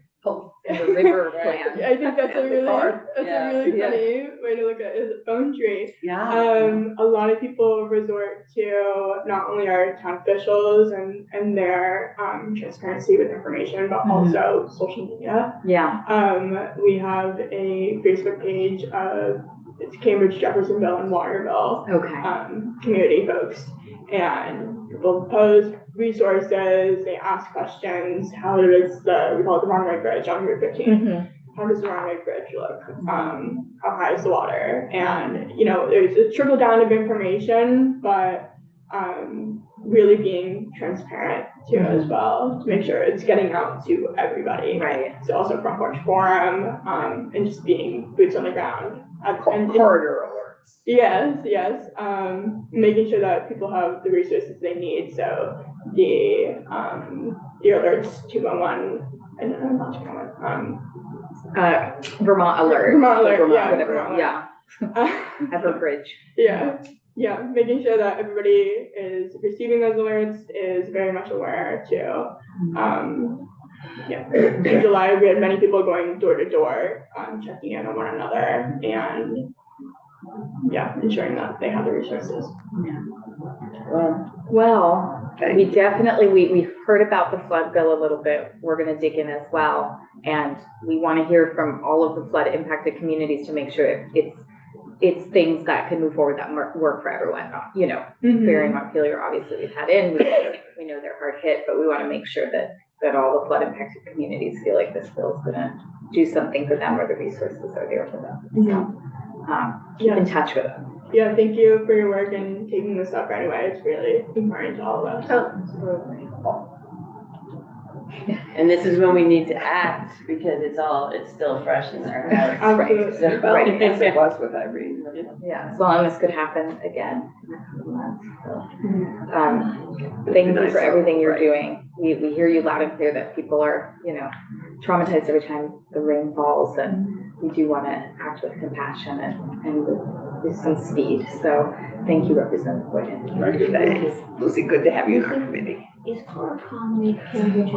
the river plan. I think that's a The really, card. Yeah. funny way to look at it, a phone tree. Yeah. A lot of people resort to not only our town officials and their transparency with information, but also social media. Yeah, We have a Facebook page of, it's Cambridge, Jeffersonville, and Waterville okay, community folks, and people post resources, they ask questions. How does we call it the Wrong Way Bridge on Route 15? How does the Wrong Way Bridge look? How high is the water? And you know, there's a trickle down of information, but really being transparent too as well, to make sure it's getting out to everybody. right. So also Front Porch Forum, and just being boots on the ground. And Corridor alerts. yes, making sure that people have the resources they need. So the alerts 211 and not 211. Vermont Alert. Vermont Alert, Vermont, yeah, whatever, Vermont Alert. yeah, Everbridge. Yeah, making sure that everybody is receiving those alerts, is very much aware too. In July, we had many people going door to door, checking in on one another, and ensuring that they have the resources. Well, we definitely, we've heard about the flood bill a little bit. We're gonna dig in as well. And we wanna hear from all of the flood impacted communities to make sure it's things that can move forward that work for everyone. You know, Barre and Montpelier, obviously we've had in, we know they're hard hit, but we wanna make sure that all the flood impacted communities feel like this bill is gonna do something for them, or the resources are there for them. So, keep in touch with them. Yeah, thank you for your work and taking this up right away. It's really important to all of us. Absolutely. And this is when we need to act, because it's still fresh in their heads. Absolutely. So- Well, as it was with Irene. Yeah, as long as this could happen again. Thank you for everything you're doing. We hear you loud and clear that people are, you know, traumatized every time the rain falls, and we do want to act with compassion and with some speed. So thank you, Representative Boyden. Thanks. Lucy, good to have you on our committee. Is Clark Conley Cambridge's